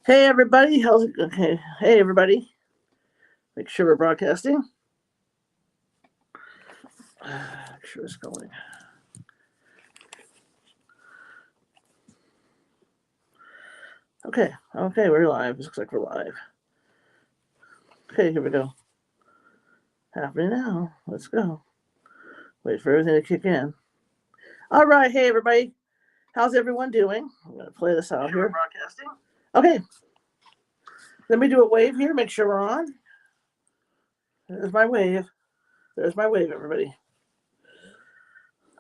Hey everybody, how's it? Okay, hey everybody. Make sure we're broadcasting. Make sure it's going. Okay, we're live. Looks like we're live. Okay, here we go. Happening now. Let's go. Wait for everything to kick in. All right, hey everybody. How's everyone doing? I'm gonna play this out here. Broadcasting. Okay, let me do a wave here. Make sure we're on. There's my wave. There's my wave, everybody.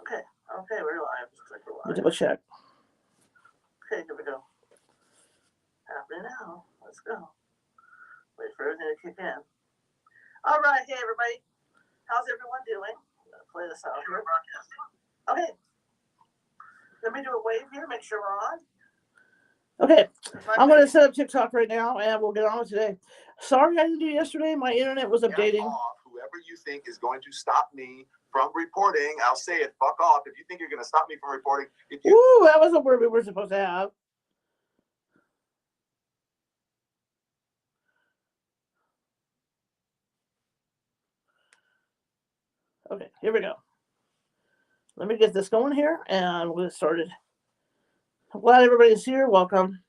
Okay, we're live. Looks like we're live. Let me double check. Okay, here we go. Happening now. Let's go. Wait for everything to kick in. All right, hey everybody. How's everyone doing? I'm gonna play this out here. Okay, let me do a wave here. Make sure we're on. Okay, I'm going to set up TikTok right now, and we'll get on with today. Sorry I didn't do yesterday. My internet was updating. Whoever you think is going to stop me from reporting, I'll say it. Fuck off. If you think you're going to stop me from reporting, Ooh, that was a word we were supposed to have. Okay, here we go. Let me get this going here, and we'll get started. I'm glad everybody's here. Welcome.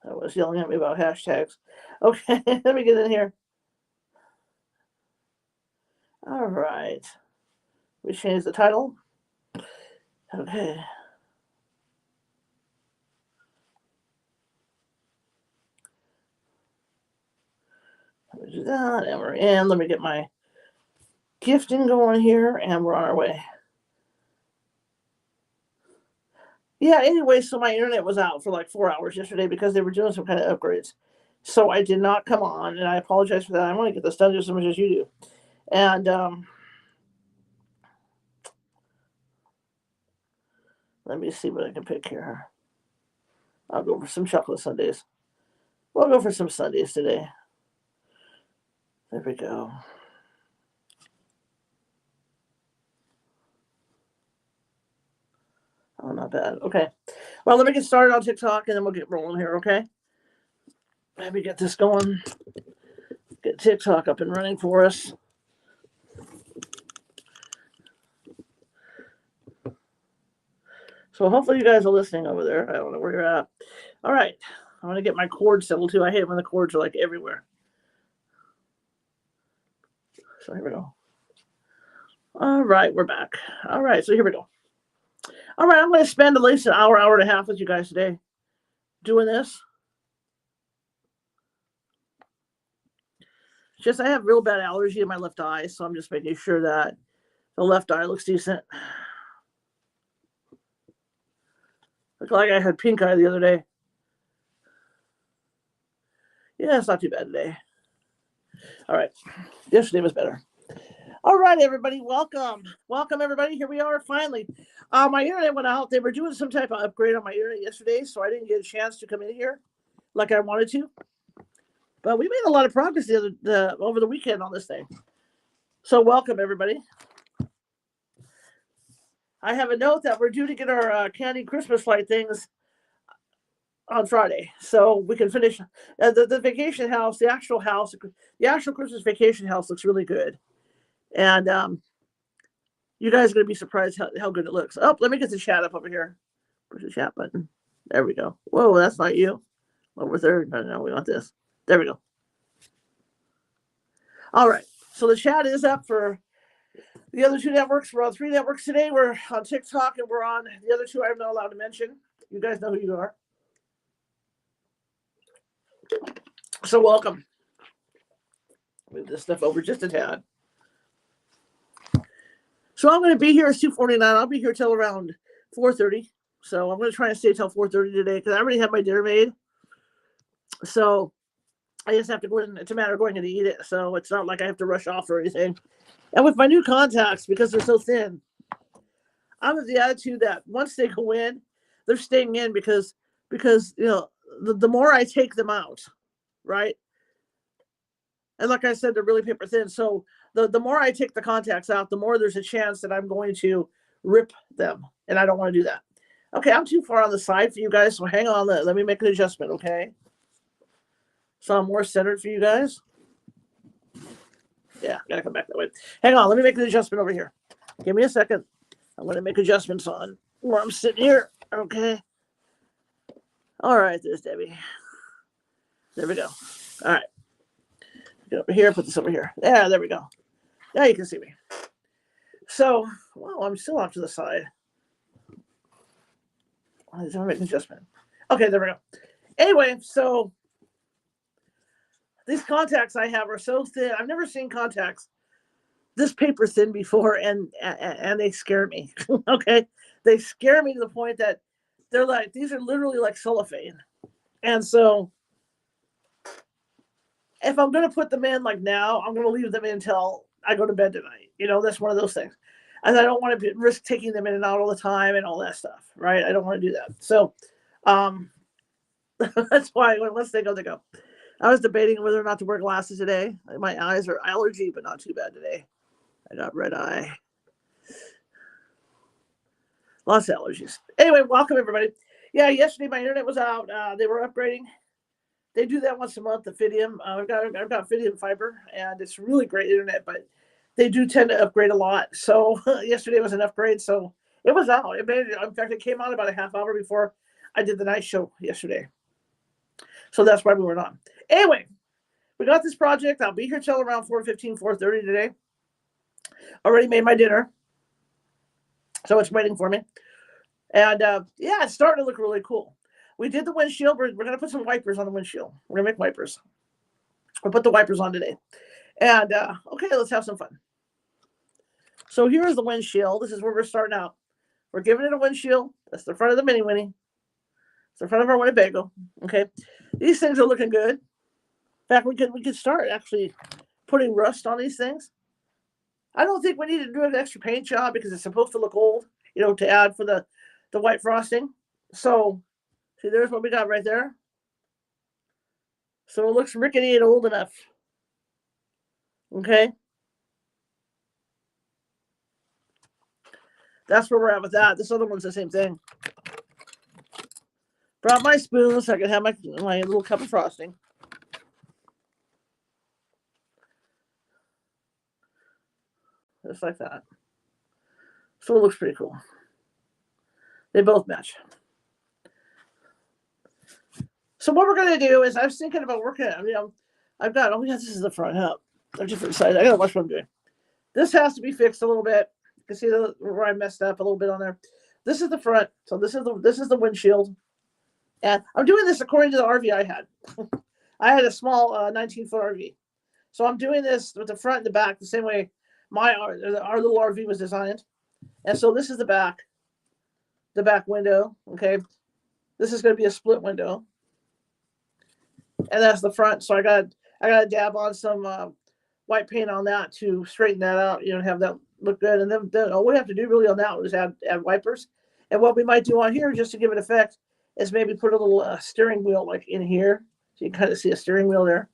I was yelling at me about hashtags. Okay, let me get in here. All right. We changed the title. Okay. Let me do that, and we're in. Let me get my gifting going here, and we're on our way. Yeah, anyway, so my internet was out for like 4 hours yesterday because they were doing some kind of upgrades. So I did not come on, and I apologize for that. I want to get this done just as much as you do. And let me see what I can pick here. I'll go for some chocolate sundaes. We'll go for some sundaes today. There we go. Oh, not bad. Okay. Well, let me get started on TikTok, and then we'll get rolling here, okay? Let me get this going. Get TikTok up and running for us. So hopefully you guys are listening over there. I don't know where you're at. All right. I'm going to get my cords settled too. I hate when the cords are like everywhere. So here we go. All right, we're back. All right, so here we go. All right, I'm going to spend at least an hour, hour and a half with you guys today doing this. Just I have real bad allergy in my left eye, so I'm just making sure that the left eye looks decent. Looked like I had pink eye the other day. Yeah, it's not too bad today. All right, yesterday was better. All right, everybody, welcome. Welcome, everybody. Here we are, finally. My internet went out. They were doing some type of upgrade on my internet yesterday, so I didn't get a chance to come in here like I wanted to. But we made a lot of progress over the weekend on this thing. So welcome, everybody. I have a note that we're due to get our candy Christmas light things on Friday, so we can finish the vacation house. The actual Christmas vacation house looks really good, and you guys are going to be surprised how good it looks. Oh, let me get the chat up over here. Push the chat button. There we go. Whoa, that's not you. Over there. No, we want this. There we go. All right. So the chat is up for the other two networks. We're on 3 networks today. We're on TikTok, and we're on the other 2 I'm not allowed to mention. You guys know who you are. So welcome. Move this stuff over just a tad. So I'm going to be here at 2:49. I'll be here till around 4:30. So I'm going to try and stay till 4:30 today because I already have my dinner made. So I just have to go in. It's a matter of going in to eat it. So it's not like I have to rush off or anything. And with my new contacts, because they're so thin, I'm of the attitude that once they go in, they're staying in because the more I take them out, right? And like I said, they're really paper thin. So the more I take the contacts out, the more there's a chance that I'm going to rip them. And I don't want to do that. Okay, I'm too far on the side for you guys, so hang on. Let me make an adjustment, okay? So I'm more centered for you guys. Yeah, gotta come back that way. Hang on, let me make an adjustment over here. Give me a second. I'm gonna make adjustments on where I'm sitting here. Okay. All right, there's Debbie. There we go. All right. Get over here, put this over here. Yeah, there we go. Now you can see me. So, well, I'm still off to the side. I'm gonna make an adjustment. Okay, there we go. Anyway, so these contacts I have are so thin. I've never seen contacts this paper thin before, and they scare me. Okay, they scare me to the point that they're like, these are literally like cellophane. And so if I'm going to put them in like now, I'm going to leave them in until I go to bed tonight. You know, that's one of those things. And I don't want to risk taking them in and out all the time and all that stuff, right? I don't want to do that. So that's why once they go, they go. I was debating whether or not to wear glasses today. My eyes are allergy, but not too bad today. I got red eye. Lots of allergies. Anyway, welcome everybody. Yeah, yesterday my internet was out. They were upgrading. They do that once a month, the Fidium. I've got Fidium fiber, and it's really great internet, but they do tend to upgrade a lot. So yesterday was an upgrade, so it was out. In fact, it came out about a half hour before I did the night show yesterday. So that's why we weren't on. Anyway, we got this project. I'll be here till around 4:15, 4:30 today. Already made my dinner, so it's waiting for me. And yeah, it's starting to look really cool. We did the windshield. We're going to put some wipers on the windshield. We're going to make wipers. We'll put the wipers on today. And okay, let's have some fun. So here's the windshield. This is where we're starting out. We're giving it a windshield. That's the front of the Mini Winnie. It's the front of our Winnebago. Okay, these things are looking good. In fact, we could start actually putting rust on these things. I don't think we need to do an extra paint job because it's supposed to look old, you know, to add for the white frosting. So see, there's what we got right there. So it looks rickety and old enough. Okay. That's where we're at with that. This other one's the same thing. Brought my spoon so I could have my little cup of frosting. Just like that. So it looks pretty cool. They both match. So what we're going to do is I was thinking about working, you know, I've got, oh yeah, this is the front, huh? They're different sides. I got to watch what I'm doing. This has to be fixed a little bit. You can see where I messed up a little bit on there. This is the front. So this is the windshield. And I'm doing this according to the RV I had. I had a small 19-foot RV. So I'm doing this with the front and the back the same way our little RV was designed. And so this is the back window. Okay. This is going to be a split window. And that's the front. So I got to dab on some white paint on that to straighten that out, you know, have that look good. And then all we have to do really on that is add wipers. And what we might do on here, just to give it effect, is maybe put a little steering wheel like in here. So you can kind of see a steering wheel there.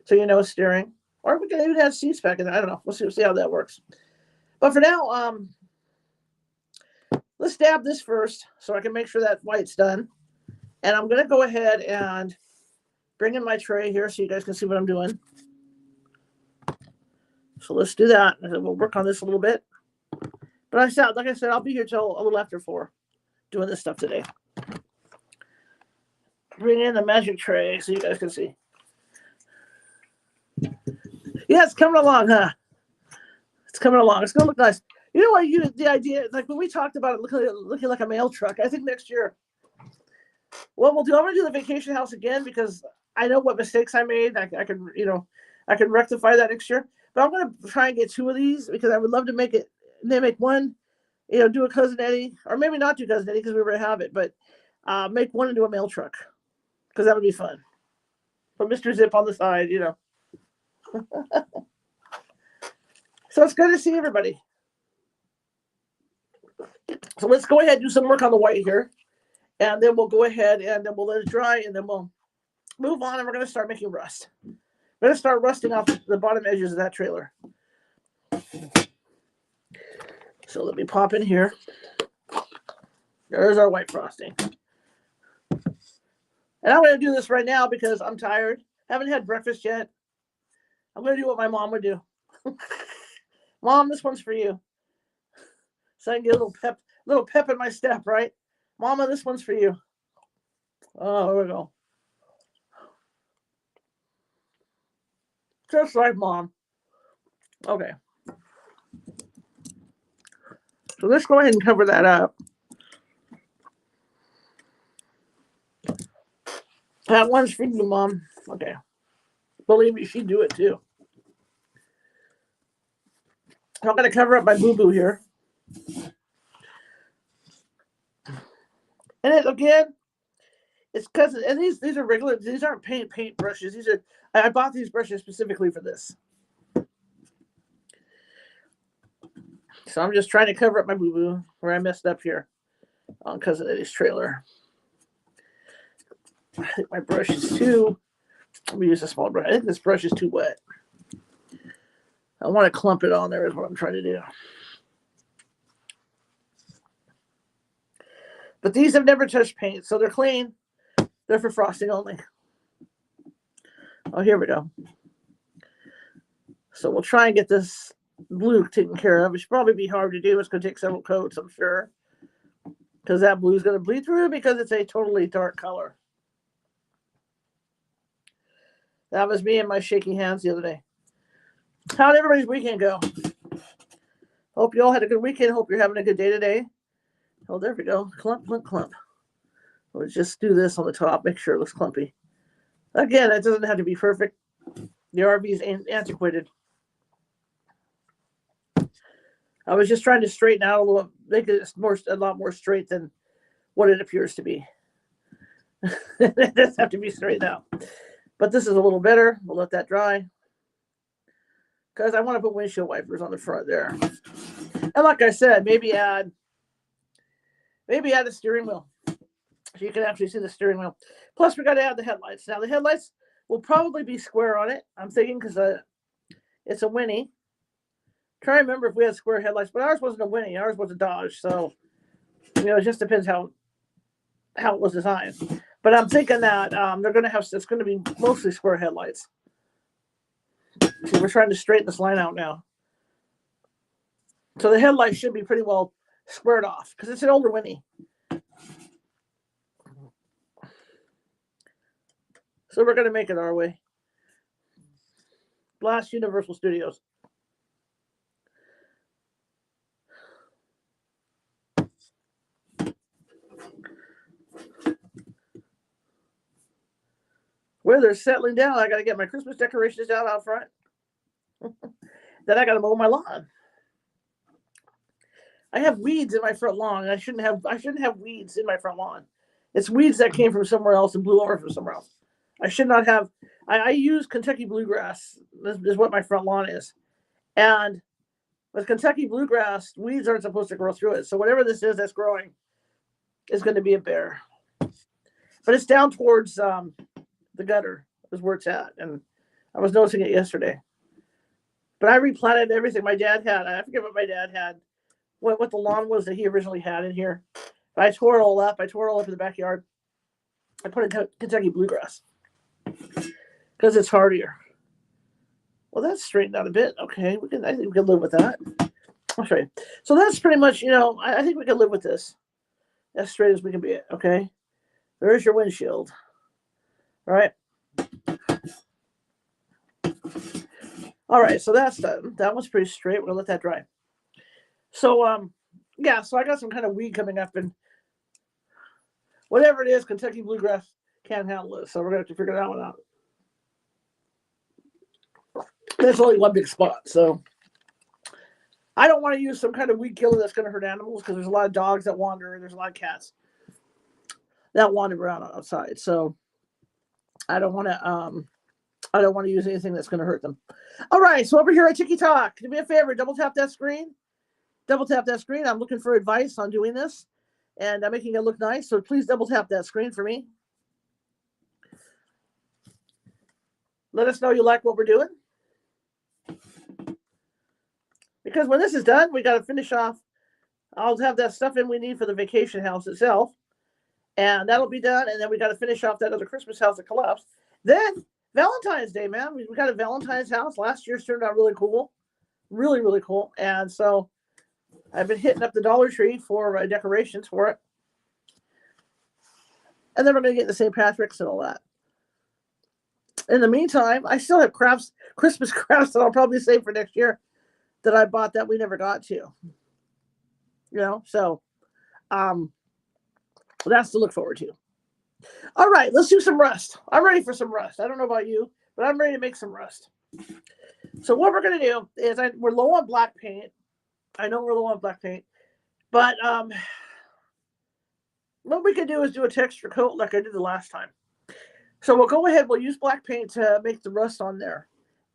So you know it's steering. Or we can even add seats back in there. I don't know. We'll see how that works. But for now, let's dab this first so I can make sure that white's done. And I'm going to go ahead and bring in my tray here so you guys can see what I'm doing. So let's do that. And we'll work on this a little bit. But like I said, I'll be here till a little after 4 doing this stuff today. Bring in the magic tray so you guys can see. Yeah, it's coming along, huh? It's coming along. It's going to look nice. You know what? The idea, like when we talked about it looking like a mail truck, I think next year, what we'll do, I'm going to do the vacation house again because I know what mistakes I made. I can rectify that next year. But I'm going to try and get 2 of these because I would love to make one, you know, do a Cousin Eddy, or maybe not do Cousin Eddy because we already have it, but make one into a mail truck because that would be fun. Put Mr. Zip on the side, you know. So it's good to see everybody. So let's go ahead and do some work on the white here. And then we'll go ahead and then we'll let it dry and then we'll move on and we're going to start making rust. We're going to start rusting off the bottom edges of that trailer. So let me pop in here. There's our white frosting. And I'm going to do this right now because I'm tired. Haven't had breakfast yet. I'm going to do what my mom would do. Mom, this one's for you. So I can get a little pep in my step, right? Mama, this one's for you. Oh, here we go. Just like mom. Okay. So let's go ahead and cover that up. That one's for you, Mom. Okay. Believe me, she'd do it too. I'm going to cover up my boo-boo here. And it, again, it's because, and these are regular, these aren't paint brushes. These are, I bought these brushes specifically for this. So I'm just trying to cover up my boo-boo where I messed up here on Cousin Eddie's trailer. I think my brush is too, let me use a small brush. I think this brush is too wet. I want to clump it on there is what I'm trying to do. But these have never touched paint, so they're clean. They're for frosting only. Oh, here we go. So we'll try and get this blue taken care of. It should probably be hard to do. It's going to take several coats, I'm sure. Because that blue is going to bleed through because it's a totally dark color. That was me and my shaky hands the other day. How did everybody's weekend go? Hope you all had a good weekend. Hope you're having a good day today. Oh, there we go. Clump, clump, clump. Let's just do this on the top. Make sure it looks clumpy. Again, it doesn't have to be perfect. The RV is antiquated. I was just trying to straighten out a little, make it a lot more straight than what it appears to be. It does have to be straightened out. But this is a little better. We'll let that dry. Because I want to put windshield wipers on the front there. And like I said, maybe add a steering wheel. So you can actually see the steering wheel. Plus, we got to add the headlights. Now, the headlights will probably be square on it. I'm thinking because it's a Winnie. Try to remember if we had square headlights, but ours wasn't a Winnie. Ours was a Dodge. So, it just depends how it was designed. But I'm thinking that they're going to have, it's going to be mostly square headlights. So we're trying to straighten this line out now. So the headlights should be pretty well squared off because it's an older Winnie. So we're going to make it our way. Blast Universal Studios. Weather's settling down. I got to get my Christmas decorations down out front. Then I got to mow my lawn. I have weeds in my front lawn, and I shouldn't have weeds in my front lawn. It's weeds that came from somewhere else and blew over from somewhere else. I should not have. I use Kentucky bluegrass. This is what my front lawn is, and with Kentucky bluegrass, weeds aren't supposed to grow through it. So whatever this is that's growing is going to be a bear. But it's down towards the gutter is where it's at, and I was noticing it yesterday. But I replanted everything my dad had. I forget what my dad had. What the lawn was that he originally had in here. But I tore it all up. I tore it all up in the backyard. I put in Kentucky bluegrass because it's hardier. Well, that's straightened out a bit. Okay, I think we can live with that. I'll show you. So that's pretty much, I think we can live with this as straight as we can be it. Okay, there's your windshield. All right. All right, so that's done. That one's pretty straight. We're gonna let that dry. So yeah, so I got some kind of weed coming up, and whatever it is, Kentucky bluegrass can't handle it. So we're gonna have to figure that one out. There's only one big spot, so I don't want to use some kind of weed killer that's gonna hurt animals because there's a lot of dogs that wander and there's a lot of cats that wander around outside. So I don't want to use anything that's going to hurt them. All right, so over here at Tiki Talk, do me a favor, double tap that screen. Double tap that screen. I'm looking for advice on doing this, and I'm making it look nice. So please double tap that screen for me. Let us know you like what we're doing. Because when this is done, we got to finish off I'll have that stuff in we need for the vacation house itself. And that'll be done. And then we got to finish off that other Christmas house that collapsed. Then Valentine's Day, man. We got a Valentine's house. Last year's turned out really cool. Really, really cool. And so I've been hitting up the Dollar Tree for decorations for it. And then we're going to get the St. Patrick's and all that. In the meantime, I still have Christmas crafts that I'll probably save for next year that I bought that we never got to. So that's to look forward to. All right, let's do some rust. I'm ready for some rust. I don't know about you, but I'm ready to make some rust. So what we're going to do is we're low on black paint. I know we're low on black paint, but what we can do is do a texture coat like I did the last time. So we'll go ahead. We'll use black paint to make the rust on there.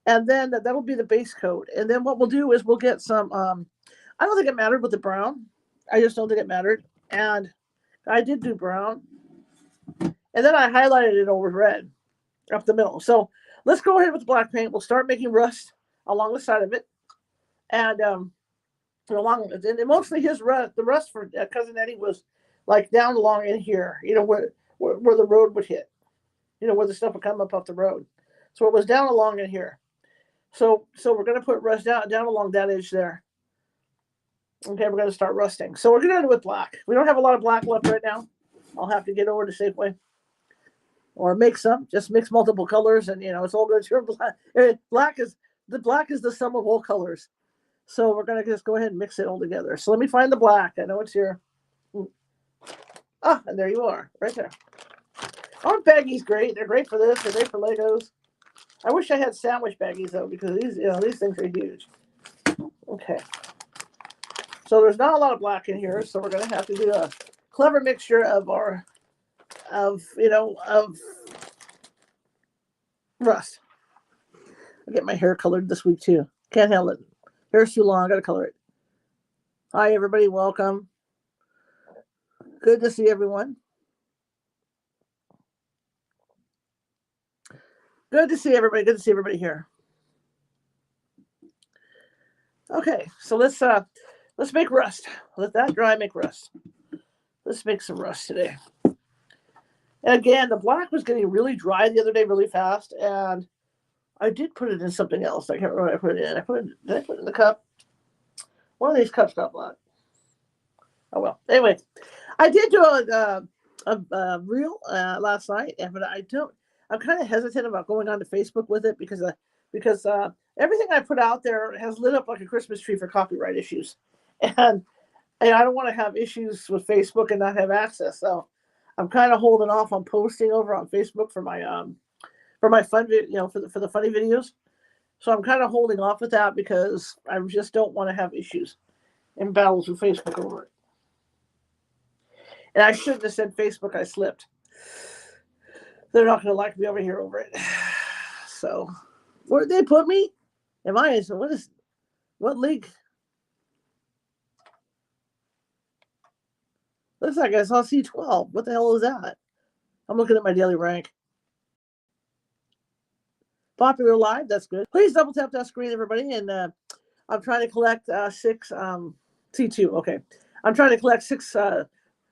And then that'll be the base coat. And then what we'll do is we'll get some, I don't think it mattered with the brown. I just don't think it mattered. And I did do brown. And then I highlighted it over red up the middle. So let's go ahead with the black paint. We'll start making rust along the side of it. And and mostly the rust for Cousin Eddy was like down along in here, where the road would hit, where the stuff would come up off the road. So it was down along in here. So we're going to put rust down along that edge there. Okay, we're going to start rusting. So we're going to do it with black. We don't have a lot of black left right now. I'll have to get over to Safeway or make some. Just mix multiple colors, and it's all good. Black is the sum of all colors. So we're going to just go ahead and mix it all together. So let me find the black. I know it's here. And there you are, right there. Oh, baggies great. They're great for this. They're great for Legos. I wish I had sandwich baggies though, because these things are huge. Okay. So there's not a lot of black in here, so we're going to have to do a clever mixture of rust. I'll get my hair colored this week too. Can't handle it. Hair's too long. I got to color it. Hi, everybody. Welcome. Good to see everyone. Good to see everybody. Good to see everybody here. Okay, so let's make rust. Let that dry. Make rust. Let's make some rust today. And again, the black was getting really dry the other day, really fast, and I did put it in something else. I can't remember what I put it in. Did I put it in the cup? One of these cups got black. Oh well. Anyway, I did do a reel last night, but I'm kind of hesitant about going onto Facebook with it because everything I put out there has lit up like a Christmas tree for copyright issues, and I don't want to have issues with Facebook and not have access. So I'm kind of holding off on posting over on Facebook for my fun for the funny videos. So I'm kind of holding off with that because I just don't want to have issues and battles with Facebook over it. And I shouldn't have said Facebook. I slipped. They're not going to like me over here over it. So where did they put me? What league? Looks like I saw C12. What the hell is that? I'm looking at my daily rank. Popular live, that's good. Please double tap that screen, everybody. And I'm trying to collect 6 C2. Okay, I'm trying to collect 6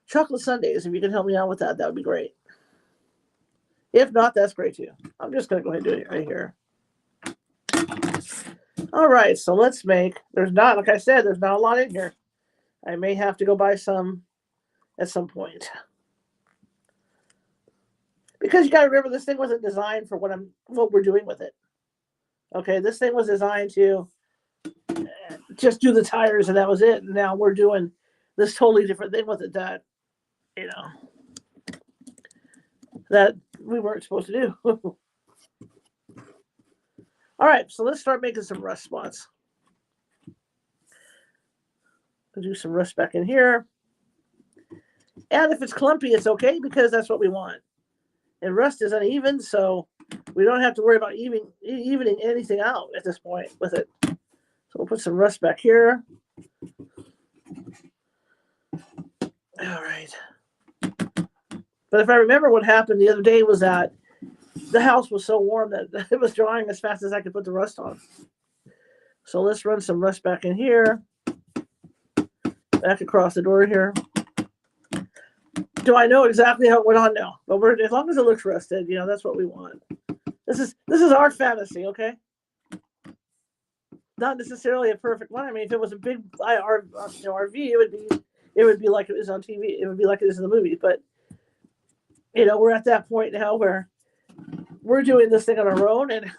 chocolate sundaes. If you can help me out with that, that would be great. If not, that's great too. I'm just going to go ahead and do it right here. All right, so let's make. Like I said, there's not a lot in here. I may have to go buy some at some point. Because you got to remember, this thing wasn't designed for what we're doing with it. Okay, this thing was designed to just do the tires and that was it. And now we're doing this totally different thing with it that we weren't supposed to do. All right, so let's start making some rust spots. I'll do some rust back in here. And if it's clumpy, it's okay because that's what we want. And rust is uneven, so we don't have to worry about evening anything out at this point with it. So we'll put some rust back here. All right. But if I remember what happened the other day was that the house was so warm that it was drying as fast as I could put the rust on. So let's run some rust back in here. back across the door here. Do I know exactly how it went on? No, but as long as it looks rusted, that's what we want. This is our fantasy, okay? Not necessarily a perfect one. I mean, if it was a big RV, it would be like it was on TV. It would be like it is in the movie. But we're at that point now where we're doing this thing on our own, and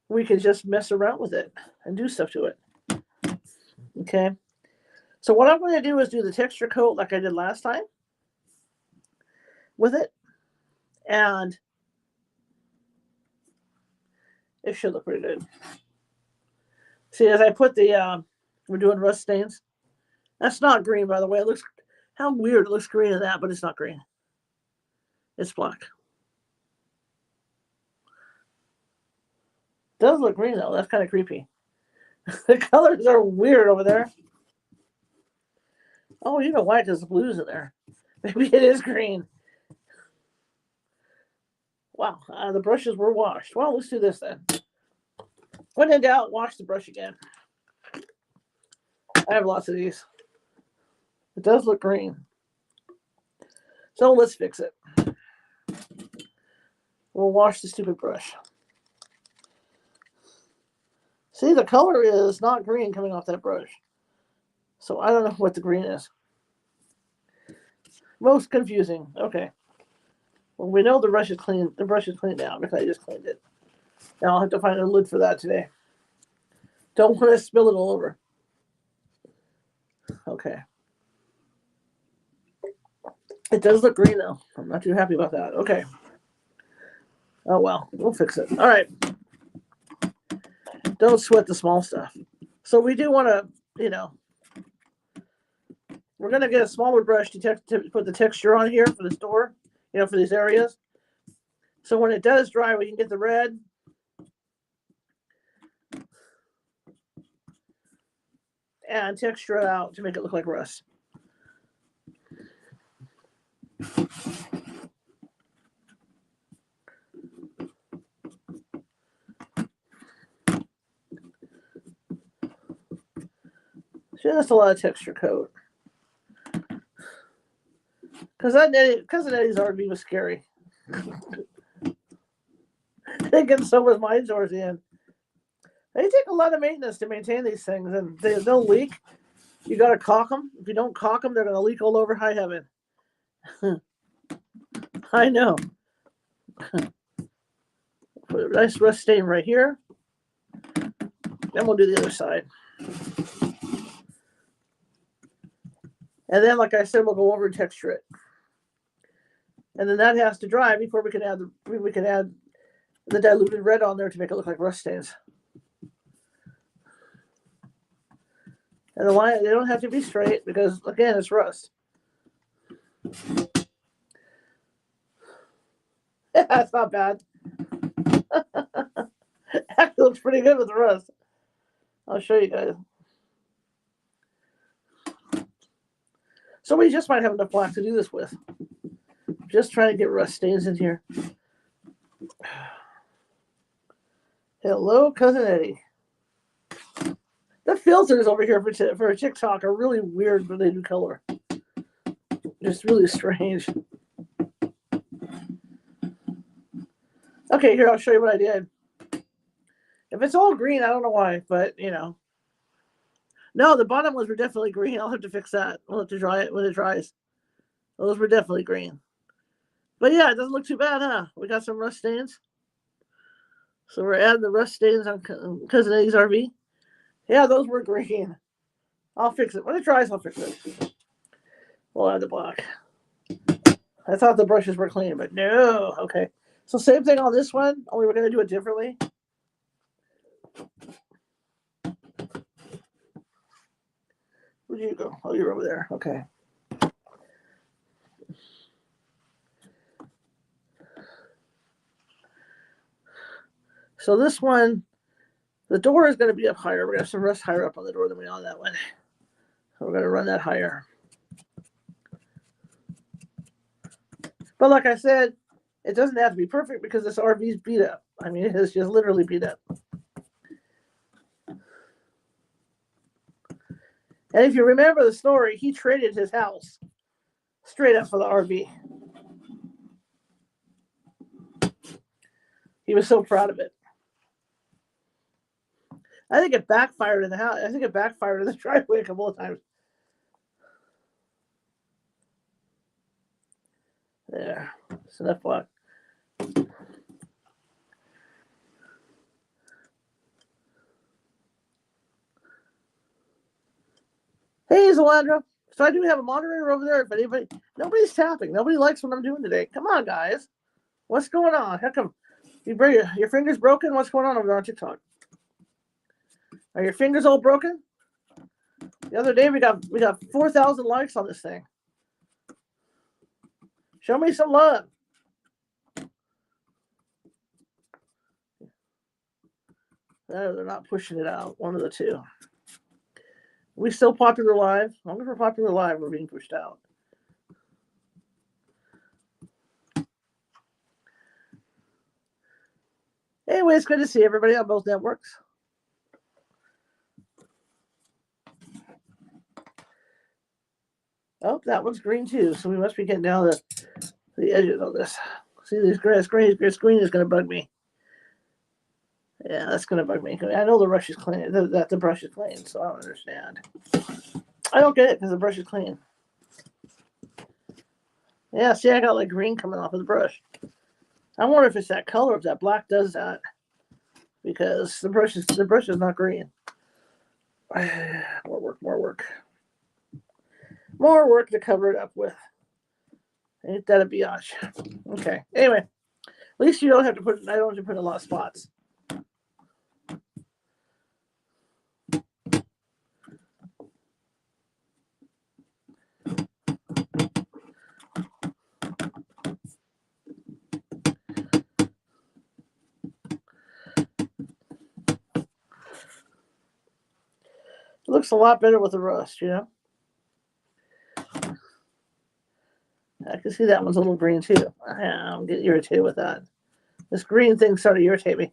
we can just mess around with it and do stuff to it. Okay. So what I'm going to do is do the texture coat like I did last time with it, and it should look pretty good. See, as I put we're doing rust stains. That's not green, by the way. It looks, how weird it looks green in that, but it's not green. It's black. It does look green, though. That's kind of creepy. The colors are weird over there. Oh, you know why? Because the blue's in there. Maybe it is green. Wow, the brushes were washed. Well, let's do this then. When in doubt, wash the brush again. I have lots of these. It does look green. So let's fix it. We'll wash the stupid brush. See, the color is not green coming off that brush. So I don't know what the green is. Most confusing. Okay. Well, we know the brush is clean. The brush is cleaned now because I just cleaned it. Now I'll have to find a lid for that today. Don't want to spill it all over. Okay. It does look green, though. I'm not too happy about that. Okay. Oh, well. We'll fix it. All right. Don't sweat the small stuff. So we do want to, we're going to get a smaller brush to put the texture on here for this door, for these areas. So when it does dry, we can get the red. And texture it out to make it look like rust. Just a lot of texture coat. Because Cousin Eddie's RV was scary. Thinking so was mine towards the end. They take a lot of maintenance to maintain these things, and they'll leak. You got to caulk them. If you don't caulk them, they're going to leak all over high heaven. I know. Put a nice rust stain right here. Then we'll do the other side. And then, like I said, we'll go over and texture it. And then that has to dry before we can add the diluted red on there to make it look like rust stains. And the line, they don't have to be straight because, again, it's rust. That's not bad. Actually looks pretty good with the rust. I'll show you guys. So we just might have enough black to do this with. Just trying to get rust stains in here. Hello, Cousin Eddie. The filters over here for TikTok are really weird when they do color. Just really strange. Okay, here, I'll show you what I did. If it's all green, I don't know why, but, No, the bottom ones were definitely green. I'll have to fix that. We'll have to dry it when it dries. Those were definitely green. But yeah, it doesn't look too bad, huh? We got some rust stains. So we're adding the rust stains on Cousin Eddie's RV. Yeah, those were green. I'll fix it. When it dries, I'll fix it. We'll add the black. I thought the brushes were clean, but no. Okay. So same thing on this one, only we're going to do it differently. Where'd you go? Oh, you're over there. Okay. So this one, the door is going to be up higher. We're going to have some rust higher up on the door than we on that one. So we're going to run that higher. But like I said, it doesn't have to be perfect because this RV's beat up. I mean, it is just literally beat up. And if you remember the story, he traded his house straight up for the RV. He was so proud of it. I think it backfired in the house. I think it backfired in the driveway a couple of times. There. It's enough block. Hey, Zalandra. So I do have a moderator over there. If anybody, nobody's tapping. Nobody likes what I'm doing today. Come on, guys. What's going on? How come your fingers broken? What's going on over there on TikTok? Are your fingers all broken? The other day we got 4,000 likes on this thing. Show me some love. No, they're not pushing it out. One of the two. We still popular live? Long as we're popular live, we're being pushed out. Anyway, it's good to see everybody on both networks. Oh, that one's green too, so we must be getting down the edges of this. See, this green is going to bug me. Yeah, that's going to bug me. I know the brush is clean. That the brush is clean, so I don't understand. I don't get it because the brush is clean. Yeah, see, I got like green coming off of the brush. I wonder if it's that color, if that black does that, because the brush is not green. More work to cover it up with. Ain't that a biatch? Okay. Anyway, at least you don't have to put. I don't have to put a lot of spots. It looks a lot better with the rust, you know. I can see that one's a little green too. I'm getting irritated with that. This green thing started to irritate me.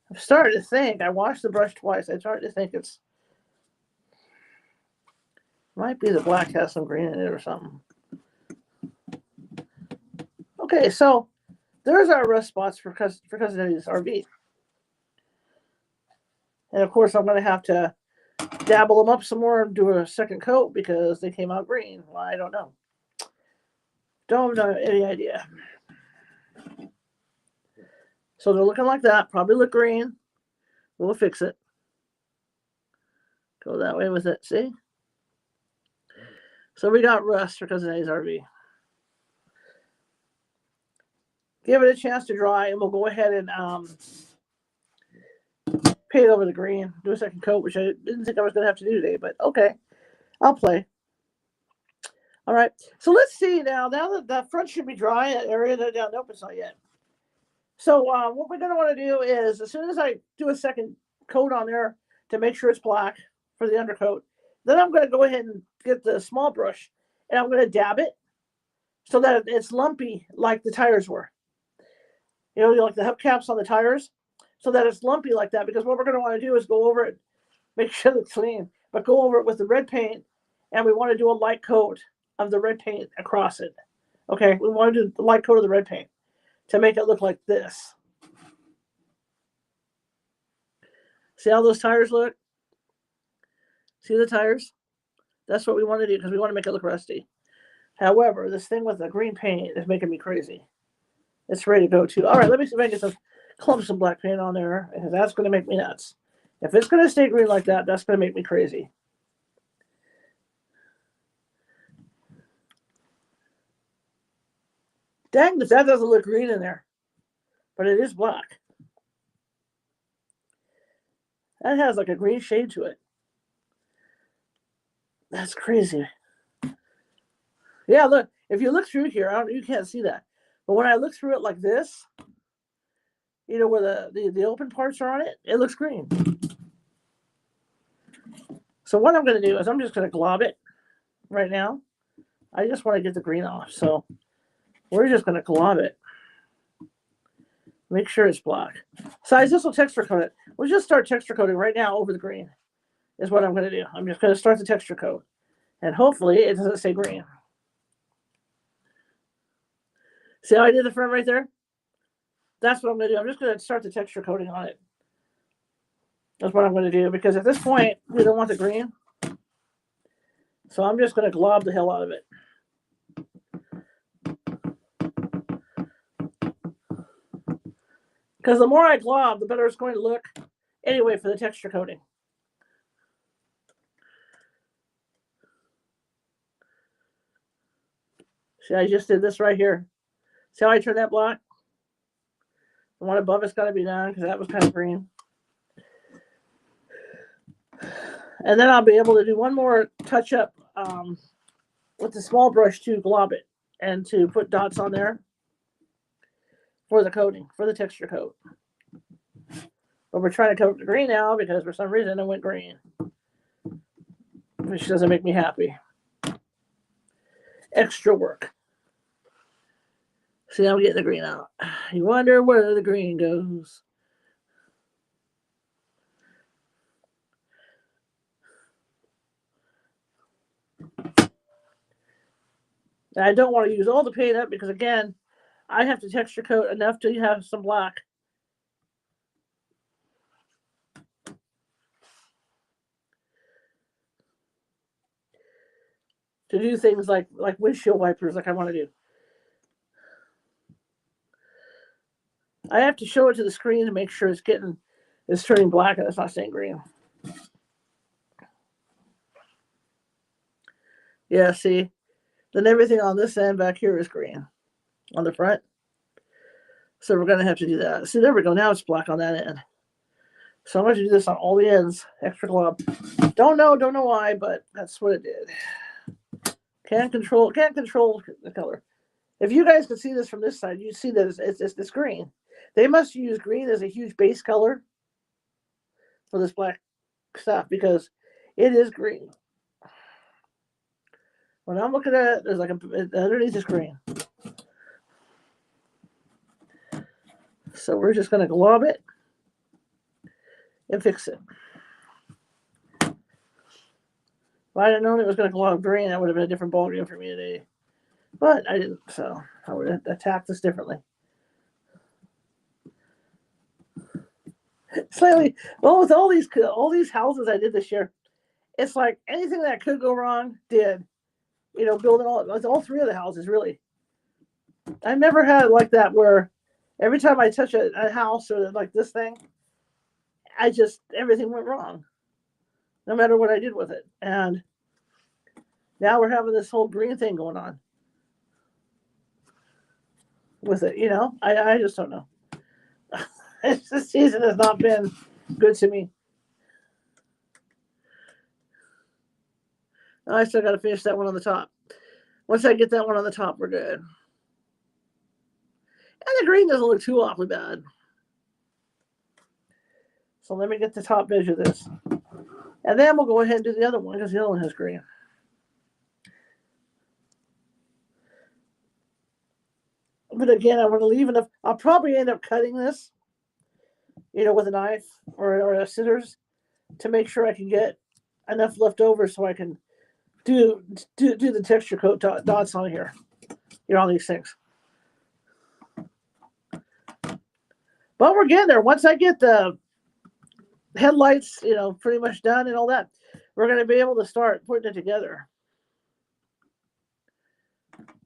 I'm starting to think, I washed the brush twice. I started to think it's might be the black has some green in it or something. Okay, so there's our rust spots for Cousin Eddy's RV. And of course I'm gonna have to dabble them up some more and do a second coat because they came out green. Well, I don't know. Don't have any idea. So they're looking like that. Probably look green. We'll fix it. Go that way with it. See? So we got rust for Cousin Eddy's RV. Give it a chance to dry, and we'll go ahead and paint over the green. Do a second coat, which I didn't think I was going to have to do today, but okay. I'll play. All right. So let's see now. Now that the front should be dry, that area down. Nope, it's not yet. So what we're going to want to do is, as soon as I do a second coat on there to make sure it's black for the undercoat, then I'm going to go ahead and get the small brush, and I'm going to dab it so that it's lumpy like the tires were. You know, like the hubcaps on the tires, so that it's lumpy like that, because what we're going to want to do is go over it, make sure it's clean, but go over it with the red paint, and we want to do a light coat of the red paint across it. Okay, we want to do the light coat of the red paint to make it look like this. See how those tires look? See the tires? That's what we want to do because we want to make it look rusty. However, this thing with the green paint is making me crazy. It's ready to go too. All right, let me see if I can get some clumps of black paint on there, because that's going to make me nuts. If it's going to stay green like that, that's going to make me crazy. Dang, that doesn't look green in there, but it is black. That has like a green shade to it. That's crazy. Yeah, look, if you look through here, you can't see that. But when I look through it like this, you know, where the open parts are on it, it looks green. So what I'm going to do is I'm just going to glob it right now. I just want to get the green off. So we're just going to glob it. Make sure it's black. Size, this will texture coat it. We'll just start texture coating right now over the green. is what I'm going to do. I'm just going to start the texture coat. And hopefully it doesn't say green. See how I did the front right there? That's what I'm going to do. I'm just going to start the texture coating on it. That's what I'm going to do, because at this point, we don't want the green. So I'm just going to glob the hell out of it. Because the more I glob, the better it's going to look anyway for the texture coating. See, I just did this right here. See how I turned that black? The one above it's got to be done because that was kind of green. And then I'll be able to do one more touch up with the small brush to glob it and to put dots on there for the coating, for the texture coat. But we're trying to coat the green now because for some reason it went green, which doesn't make me happy. Extra work. See, I'm getting the green out. You wonder where the green goes. And I don't want to use all the paint up because, again, I have to texture coat enough to have some black. To do things like windshield wipers, like I want to do. I have to show it to the screen to make sure it's turning black and it's not staying green. Yeah, see? Then everything on this end back here is green on the front. So we're going to have to do that. See, there we go. Now it's black on that end. So I'm going to do this on all the ends. Extra glob. Don't know why, but that's what it did. Can't control the color. If you guys could see this from this side, you see that it's green. They must use green as a huge base color for this black stuff because it is green. When I'm looking at it, there's like underneath is green. So we're just going to glob it and fix it. If I'd have known it was going to glob green, that would have been a different ballgame for me today. But I didn't, so I would have attacked this differently. Slightly, well, with all these houses I did this year, it's like anything that could go wrong did. You know, building all three of the houses, really. I never had it like that where every time I touch a house or like this thing, everything went wrong, no matter what I did with it. And now we're having this whole green thing going on with it. You know, I just don't know. This season has not been good to me. I still got to finish that one on the top. Once I get that one on the top, we're good. And the green doesn't look too awfully bad. So let me get the top edge of this. And then we'll go ahead and do the other one because the other one has green. But again, I want to leave enough. I'll probably end up cutting this, you know, with a knife or a scissors to make sure I can get enough left over so I can do the texture coat dots on here. You know, all these things. But we're getting there. Once I get the headlights, you know, pretty much done and all that, we're going to be able to start putting it together.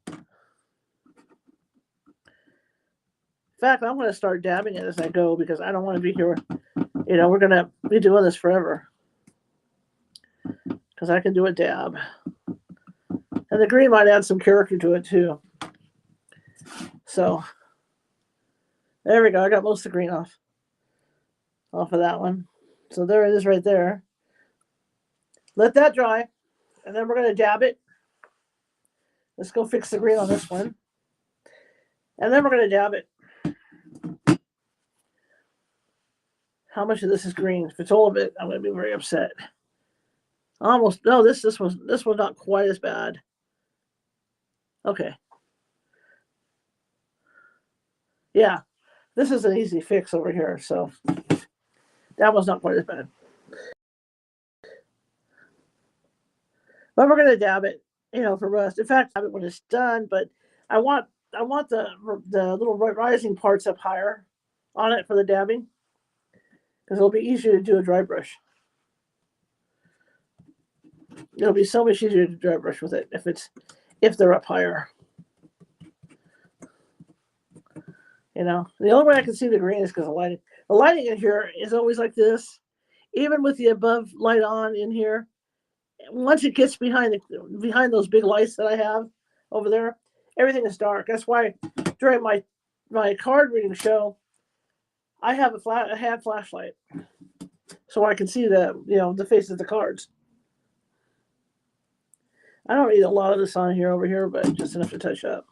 In fact, I'm going to start dabbing it as I go because I don't want to be here. You know, we're going to be doing this forever because I can do a dab. And the green might add some character to it too. So there we go. I got most of the green off of that one. So there it is right there. Let that dry. And then we're going to dab it. Let's go fix the green on this one. And then we're going to dab it. How much of this is green? If it's all of it, I'm going to be very upset. Almost. No, this was not quite as bad. Okay. Yeah. This is an easy fix over here. So that was not quite as bad. But we're gonna dab it, for rust. In fact, dab it when it's done. But I want the little rising parts up higher on it for the dabbing because it'll be easier to do a dry brush. It'll be so much easier to dry brush with it if they're up higher. The only way I can see the green is because of lighting. The lighting in here is always like this, even with the above light on in here. Once it gets behind those big lights that I have over there, everything is dark. That's why during my card reading show, I have a hand flashlight, so I can see the faces of the cards. I don't need a lot of this on here over here, but just enough to touch up.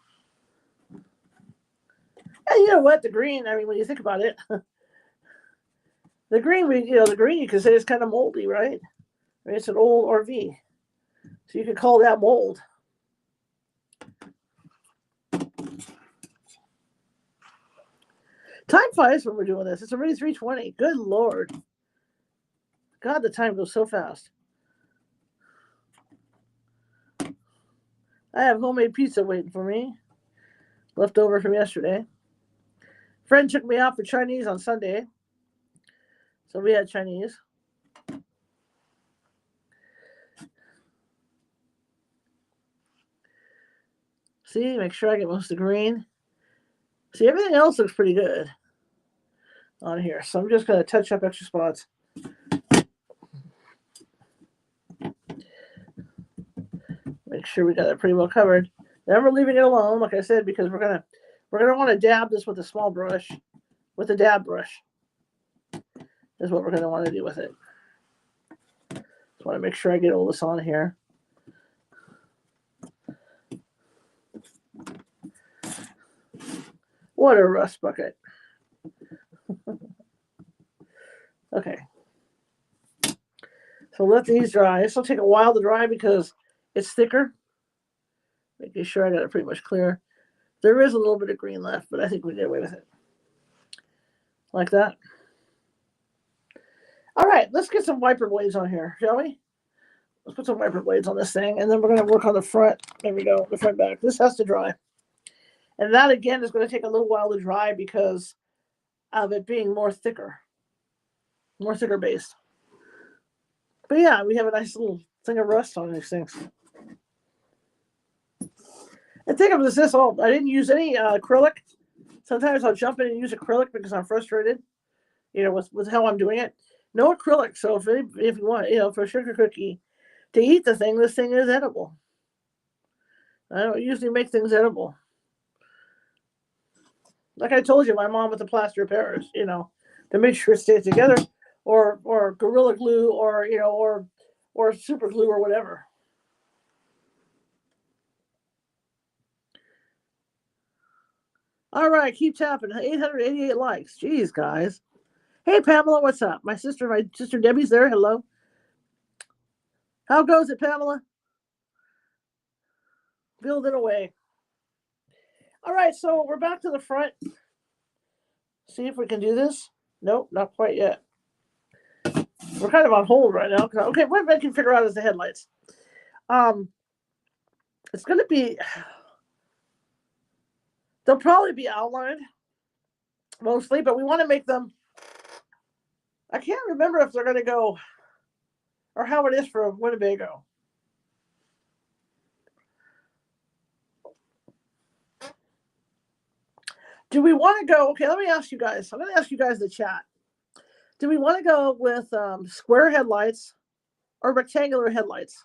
And you know what? The green, I mean, when you think about it, the green you can say is kind of moldy, right? I mean, it's an old RV. So you could call that mold. Time flies when we're doing this. It's already 3:20. Good Lord. God, the time goes so fast. I have homemade pizza waiting for me. Left over from yesterday. Friend took me out for Chinese on Sunday. So we had Chinese. See, make sure I get most of the green. See, everything else looks pretty good on here. So I'm just going to touch up extra spots. Make sure we got it pretty well covered. Then we're leaving it alone, like I said, because we're gonna want to dab this with a small brush, with a dab brush. Is what we're gonna want to do with it. Just want to make sure I get all this on here. What a rust bucket. Okay. So let these dry. This will take a while to dry because it's thicker. Making sure I got it pretty much clear. There is a little bit of green left, but I think we get away with it. Like that. All right, let's get some wiper blades on here, shall we? Let's put some wiper blades on this thing, and then we're going to work on the front. There we go, the front back. This has to dry. And that, again, is going to take a little while to dry because of it being more thicker based. But yeah, we have a nice little thing of rust on these things. And think of it as this, I didn't use any acrylic. Sometimes I'll jump in and use acrylic because I'm frustrated, with how I'm doing it. No acrylic. So if you want, for a sugar cookie to eat this thing is edible. I don't usually make things edible. Like I told you, my mom with the plaster of Paris, to make sure it stays together, or Gorilla Glue, or super glue or whatever. All right, keep tapping. 888 likes. Jeez, guys. Hey, Pamela, what's up? My sister Debbie's there. Hello. How goes it, Pamela? Building away. All right, so we're back to the front. See if we can do this. Nope, not quite yet. We're kind of on hold right now. Okay, what I can figure out is the headlights. It's going to be... They'll probably be outlined, mostly, but we want to make them... I can't remember if they're going to go... or how it is for Winnebago. Do we want to go... Okay, let me ask you guys. I'm going to ask you guys in the chat. Do we want to go with square headlights or rectangular headlights?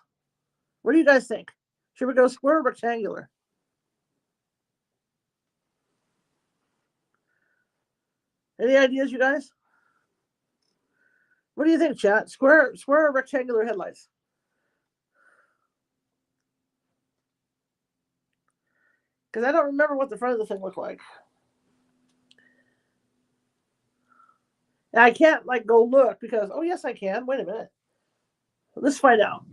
What do you guys think? Should we go square or rectangular? Any ideas, you guys? What do you think, chat? Square or rectangular headlights? Because I don't remember what the front of the thing looked like. And I can't go look because, oh yes, I can. Wait a minute. Let's find out.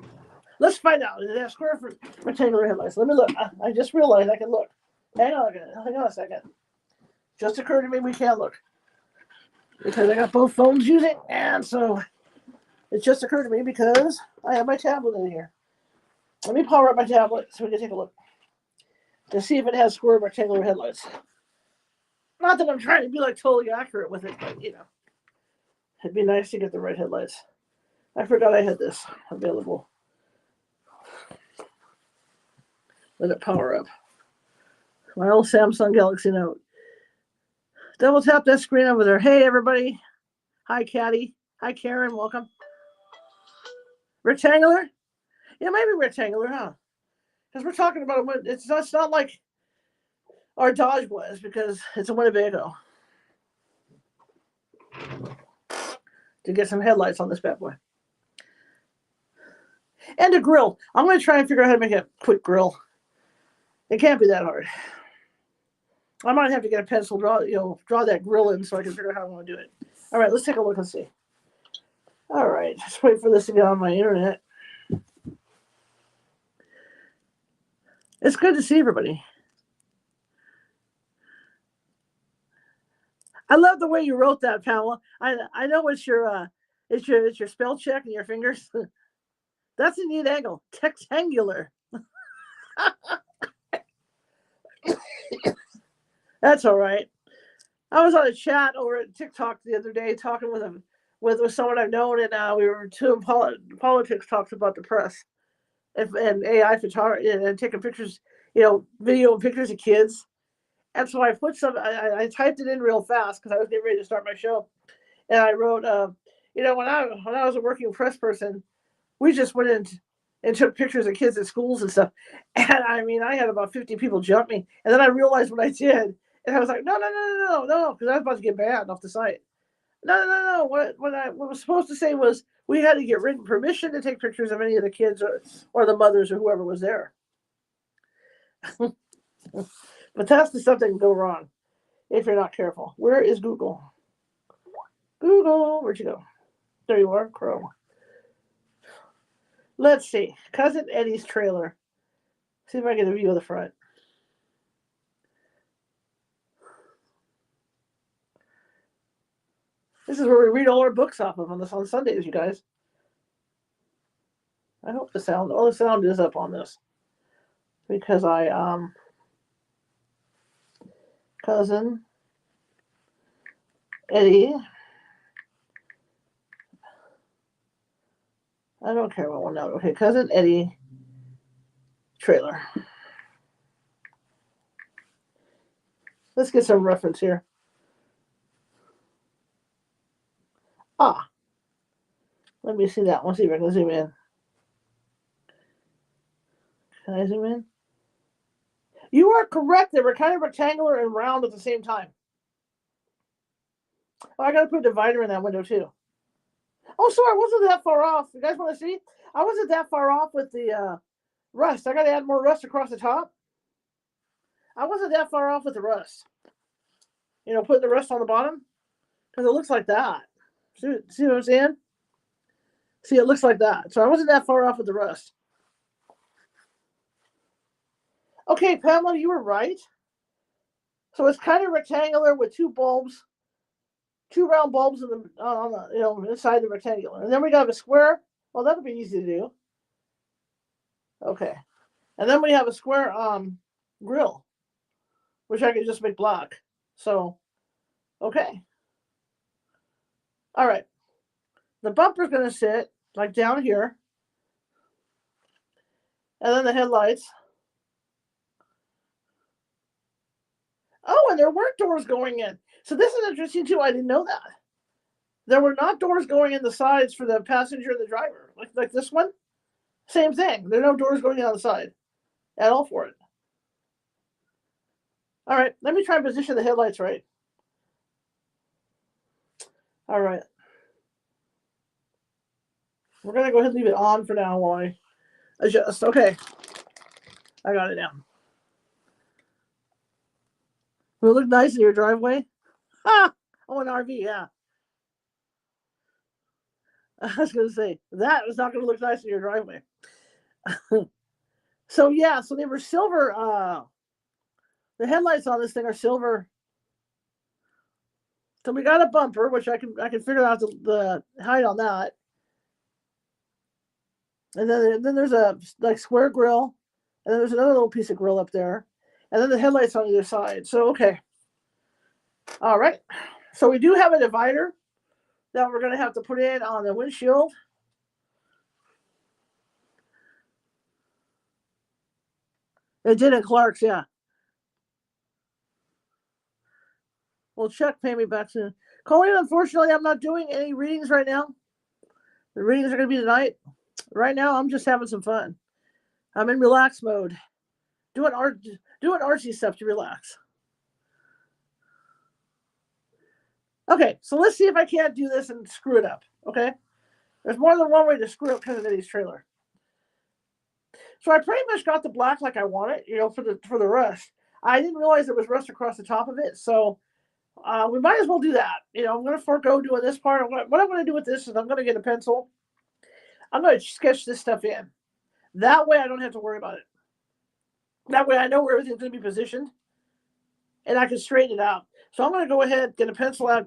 Let's find out. Is that square for rectangular headlights? Let me look. I just realized I can look. Hang on a second. Just occurred to me we can look. Because I got both phones using, and so it just occurred to me because I have my tablet in here. Let me power up my tablet so we can take a look to see if it has square rectangular headlights. Not that I'm trying to be like totally accurate with it, but you know, it'd be nice to get the right headlights. I forgot I had this available. Let it power up. My old Samsung Galaxy Note. Double tap that screen over there. Hey, everybody. Hi, Caddy. Hi, Karen. Welcome. Rectangular? Yeah, maybe rectangular, huh? Because we're talking about it. It's not like our Dodge was, because it's a Winnebago. To get some headlights on this bad boy. And a grill. I'm going to try and figure out how to make a quick grill. It can't be that hard. I might have to get a pencil, draw that grill in so I can figure out how I want to do it. All right, let's take a look and see. All right, let's wait for this to get on my internet. It's good to see everybody. I love the way you wrote that, Pamela. I know it's your spell check and your fingers. That's a neat angle. Textangular. That's all right. I was on a chat over at TikTok the other day talking with someone I've known, and we were doing politics talks about the press and AI photography and taking pictures, video and pictures of kids. And so I put I typed it in real fast because I was getting ready to start my show, and I wrote, when I was a working press person, we just went in and took pictures of kids at schools and stuff. And I mean, I had about 50 people jump me, and then I realized what I did. And I was like, no, because I was about to get banned off the site. No. What I was supposed to say was we had to get written permission to take pictures of any of the kids or the mothers or whoever was there. But that's the stuff that can go wrong if you're not careful. Where is Google? Google, where'd you go? There you are, Chrome. Let's see. Cousin Eddy's trailer. See if I get a view of the front. This is where we read all our books off of on Sundays, you guys. I hope the sound is up on this. Because Cousin Eddy. I don't care what one now. Okay, Cousin Eddy trailer. Let's get some reference here. Let me see that one. See if I can zoom in. Can I zoom in? You are correct. They were kind of rectangular and round at the same time. Oh, I got to put a divider in that window too. Oh, sorry, I wasn't that far off. You guys want to see? I wasn't that far off with the rust. I got to add more rust across the top. I wasn't that far off with the rust. Putting the rust on the bottom. Because it looks like that. See what I'm saying? See, it looks like that. So I wasn't that far off with the rust. Okay, Pamela, you were right. So it's kind of rectangular with two round bulbs in the inside the rectangular, and then we have a square. Well, that'll be easy to do. Okay, and then we have a square grill, which I can just make black. So, okay, all right. The bumper's going to sit like down here, and then the headlights. Oh, and there weren't doors going in. So this is interesting too. I didn't know that. There were not doors going in the sides for the passenger and the driver, like this one. Same thing. There are no doors going in on the side at all for it. All right, let me try and position the headlights right. All right. We're going to go ahead and leave it on for now while I adjust. Okay. I got it down. Will it look nice in your driveway? Ah! Oh, an RV, yeah. I was going to say, that is not going to look nice in your driveway. So, yeah, so they were silver. The headlights on this thing are silver. So we got a bumper, which I can figure out the height on that. And then there's a like square grill, and then there's another little piece of grill up there, and then the headlights on either side. So okay, all right. So we do have a divider that we're going to have to put in on the windshield. It did at Clark's, yeah. Well, Chuck pay me back soon. Colleen, unfortunately, I'm not doing any readings right now. The readings are going to be tonight. Right now, I'm just having some fun. I'm in relax mode, doing artsy stuff to relax. Okay, so let's see if I can't do this and screw it up. Okay, there's more than one way to screw up Cousin Eddy's trailer. So I pretty much got the black like I want it, for the rust. I didn't realize there was rust across the top of it, so we might as well do that. I'm going to forego doing this part. What I'm going to do with this is I'm going to get a pencil. I'm going to sketch this stuff in. That way I don't have to worry about it. That way I know where everything's going to be positioned, and I can straighten it out. So I'm going to go ahead, get a pencil out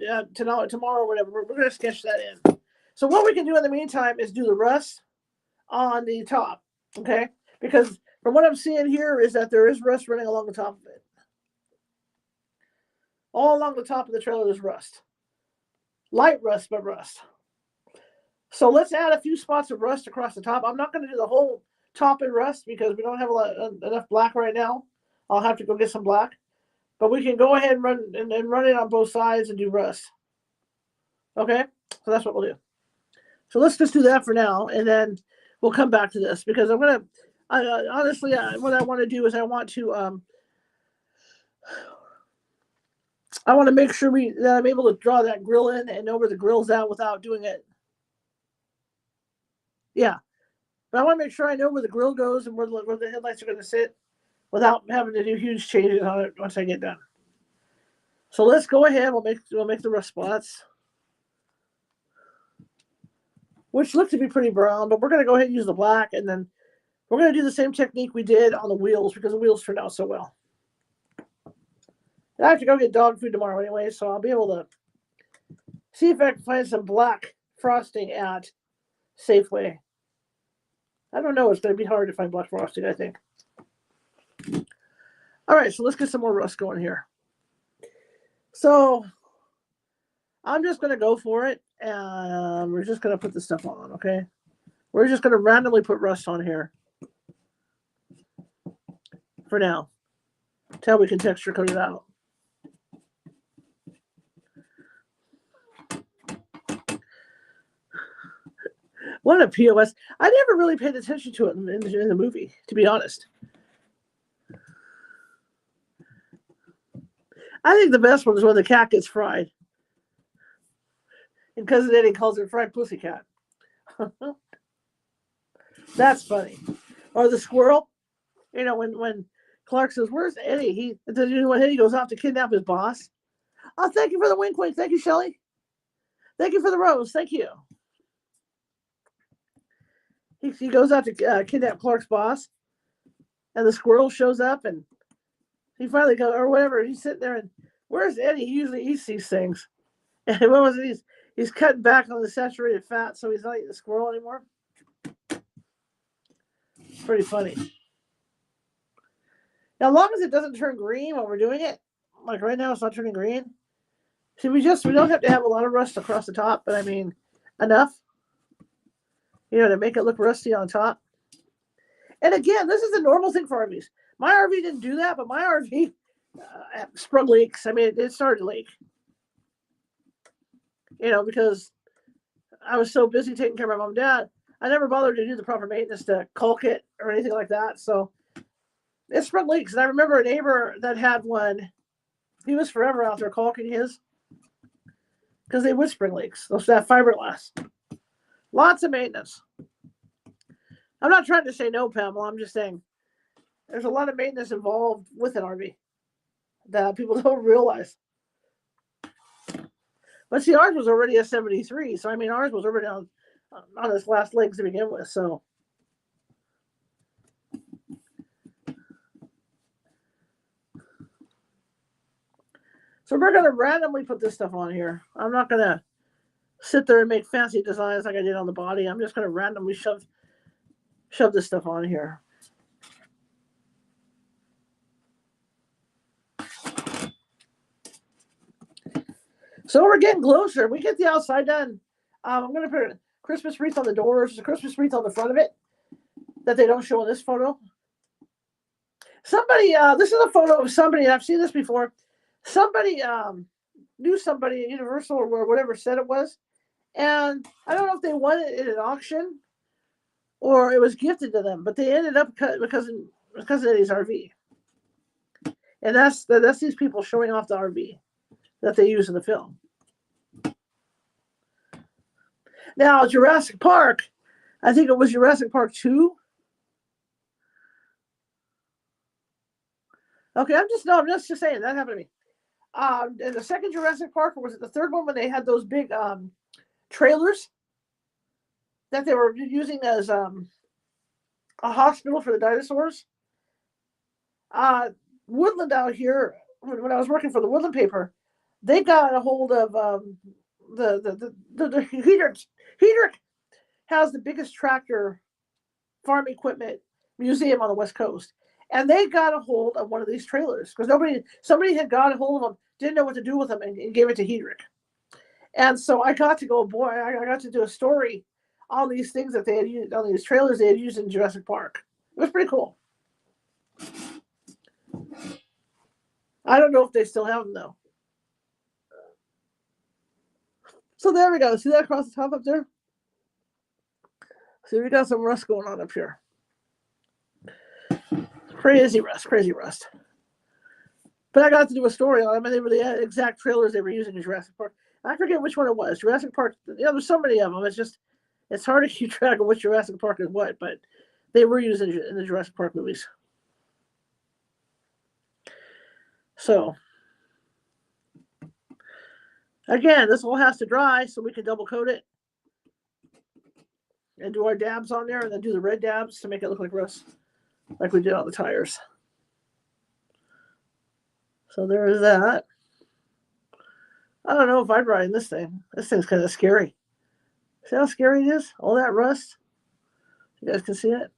tomorrow or whatever. We're going to sketch that in. So what we can do in the meantime is do the rust on the top, okay? Because from what I'm seeing here is that there is rust running along the top of it. All along the top of the trailer is rust. Light rust, but rust. So let's add a few spots of rust across the top. I'm not going to do the whole top in rust because we don't have enough black right now. I'll have to go get some black. But we can go ahead and run it on both sides and do rust. Okay? So that's what we'll do. So let's just do that for now, and then we'll come back to this because I'm going to, honestly, what I want to do is I want to make sure that I'm able to draw that grill in and know where the grill's at without doing it. Yeah. But I want to make sure I know where the grill goes and where the headlights are going to sit without having to do huge changes on it once I get done. So let's go ahead. We'll make the rust spots, which look to be pretty brown, but we're going to go ahead and use the black, and then we're going to do the same technique we did on the wheels because the wheels turned out so well. I have to go get dog food tomorrow anyway, so I'll be able to see if I can find some black frosting at Safeway. I don't know. It's going to be hard to find black frosting, I think. All right, so let's get some more rust going here. So I'm just going to go for it, and we're just going to put this stuff on, okay? We're just going to randomly put rust on here for now until we can texture coat it out. What a POS. I never really paid attention to it in the movie, to be honest. I think the best one is when the cat gets fried. And Cousin Eddy calls it fried pussycat. That's funny. Or the squirrel. When Clark says, "Where's Eddy?" When Eddy goes off to kidnap his boss. Oh, thank you for the wink. Thank you, Shelley. Thank you for the rose. Thank you. He goes out to kidnap Clark's boss, and the squirrel shows up, and he finally goes, or whatever. He's sitting there, and where's Eddy? He usually eats these things. And what was it? He's cutting back on the saturated fat, so he's not eating the squirrel anymore. Pretty funny. Now, as long as it doesn't turn green while we're doing it, like right now, it's not turning green. See, we don't have to have a lot of rust across the top, but I mean, enough. To make it look rusty on top. And again, this is a normal thing for RVs. My RV didn't do that, but my RV sprung leaks. I mean, it started to leak. Because I was so busy taking care of my mom and dad, I never bothered to do the proper maintenance to caulk it or anything like that. So it sprung leaks. And I remember a neighbor that had one. He was forever out there caulking his because they would spring leaks. Those that fiberglass. Lots of maintenance. I'm not trying to say no, Pamela. I'm just saying there's a lot of maintenance involved with an RV that people don't realize. But see, ours was already a 73. So, I mean, ours was already on its last legs to begin with. So, we're going to randomly put this stuff on here. I'm not going to sit there and make fancy designs like I did on the body. I'm just going to randomly shove shove this stuff on here. So we're getting closer. We get the outside done. I'm going to put a Christmas wreath on the doors. There's a Christmas wreath on the front of it that they don't show in this photo. Somebody, this is a photo of somebody, and I've seen this before. Somebody knew somebody at Universal or whatever said it was. And I don't know if they won it in an auction or it was gifted to them, but they ended up because of Eddy's RV. And that's these people showing off the RV that they use in the film. Now, Jurassic Park, I think it was Jurassic Park 2. Okay, I'm just saying that happened to me. In the second Jurassic Park, or was it the third one when they had those big trailers that they were using as a hospital for the dinosaurs? Woodland out here, when I was working for the Woodland paper, they got a hold of the Hedrick has the biggest tractor farm equipment museum on the West Coast. And they got a hold of one of these trailers because somebody had got a hold of them, didn't know what to do with them, and gave it to Hedrick. And so I got to go, boy, I got to do a story on these things that they had used, on these trailers they had used in Jurassic Park. It was pretty cool. I don't know if they still have them, though. So there we go. See that across the top up there? See, we got some rust going on up here. Crazy rust. But I got to do a story on them, and they were the exact trailers they were using in Jurassic Park. I forget which one it was. Jurassic Park, there's so many of them. It's hard to keep track of which Jurassic Park is what, but they were used in the Jurassic Park movies. So, again, this all has to dry so we can double coat it and do our dabs on there, and then do the red dabs to make it look like rust, like we did on the tires. So there is that. I don't know if I'd ride in this thing. This thing's kind of scary. See how scary it is? All that rust. You guys can see it?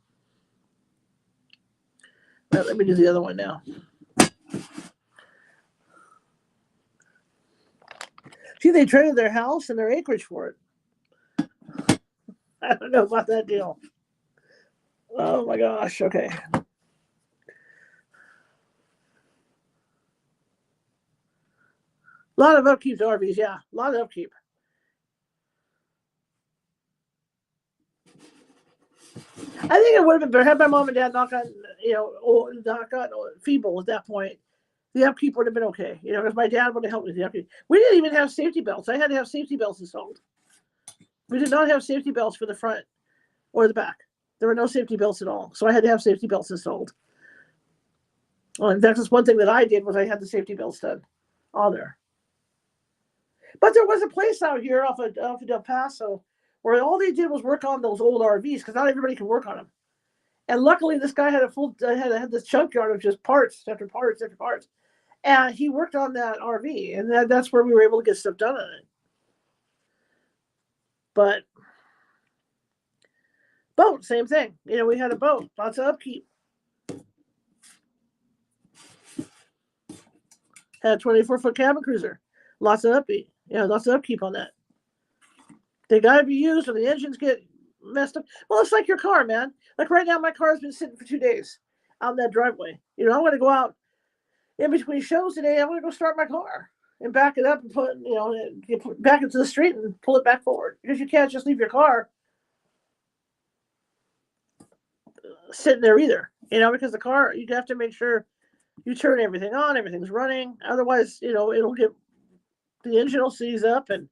Right, let me do the other one now. See, they traded their house and their acreage for it. I don't know about that deal. Oh my gosh, okay. A lot of upkeep to RVs, yeah. A lot of upkeep. I think it would have been better had my mom and dad not gotten, feeble at that point. The upkeep would have been okay, because my dad would have helped with the upkeep. We didn't even have safety belts. I had to have safety belts installed. We did not have safety belts for the front or the back. There were no safety belts at all. So I had to have safety belts installed. Well, in fact, that's one thing that I did was I had the safety belts done on there. But there was a place out here off of Del Paso where all they did was work on those old RVs because not everybody can work on them. And luckily, this guy had had this junkyard of just parts after parts after parts. And he worked on that RV, and that's where we were able to get stuff done on it. But boat, same thing. We had a boat, lots of upkeep. Had a 24-foot cabin cruiser, lots of upkeep. Lots of upkeep on that. They got to be used, or the engines get messed up. Well, it's like your car, man. Like right now, my car has been sitting for 2 days out in that driveway. I'm going to go out in between shows today. I'm going to go start my car and back it up and put back into the street and pull it back forward, because you can't just leave your car sitting there either. Because the car, you have to make sure you turn everything on, everything's running. Otherwise, it'll get, the engine will seize up, and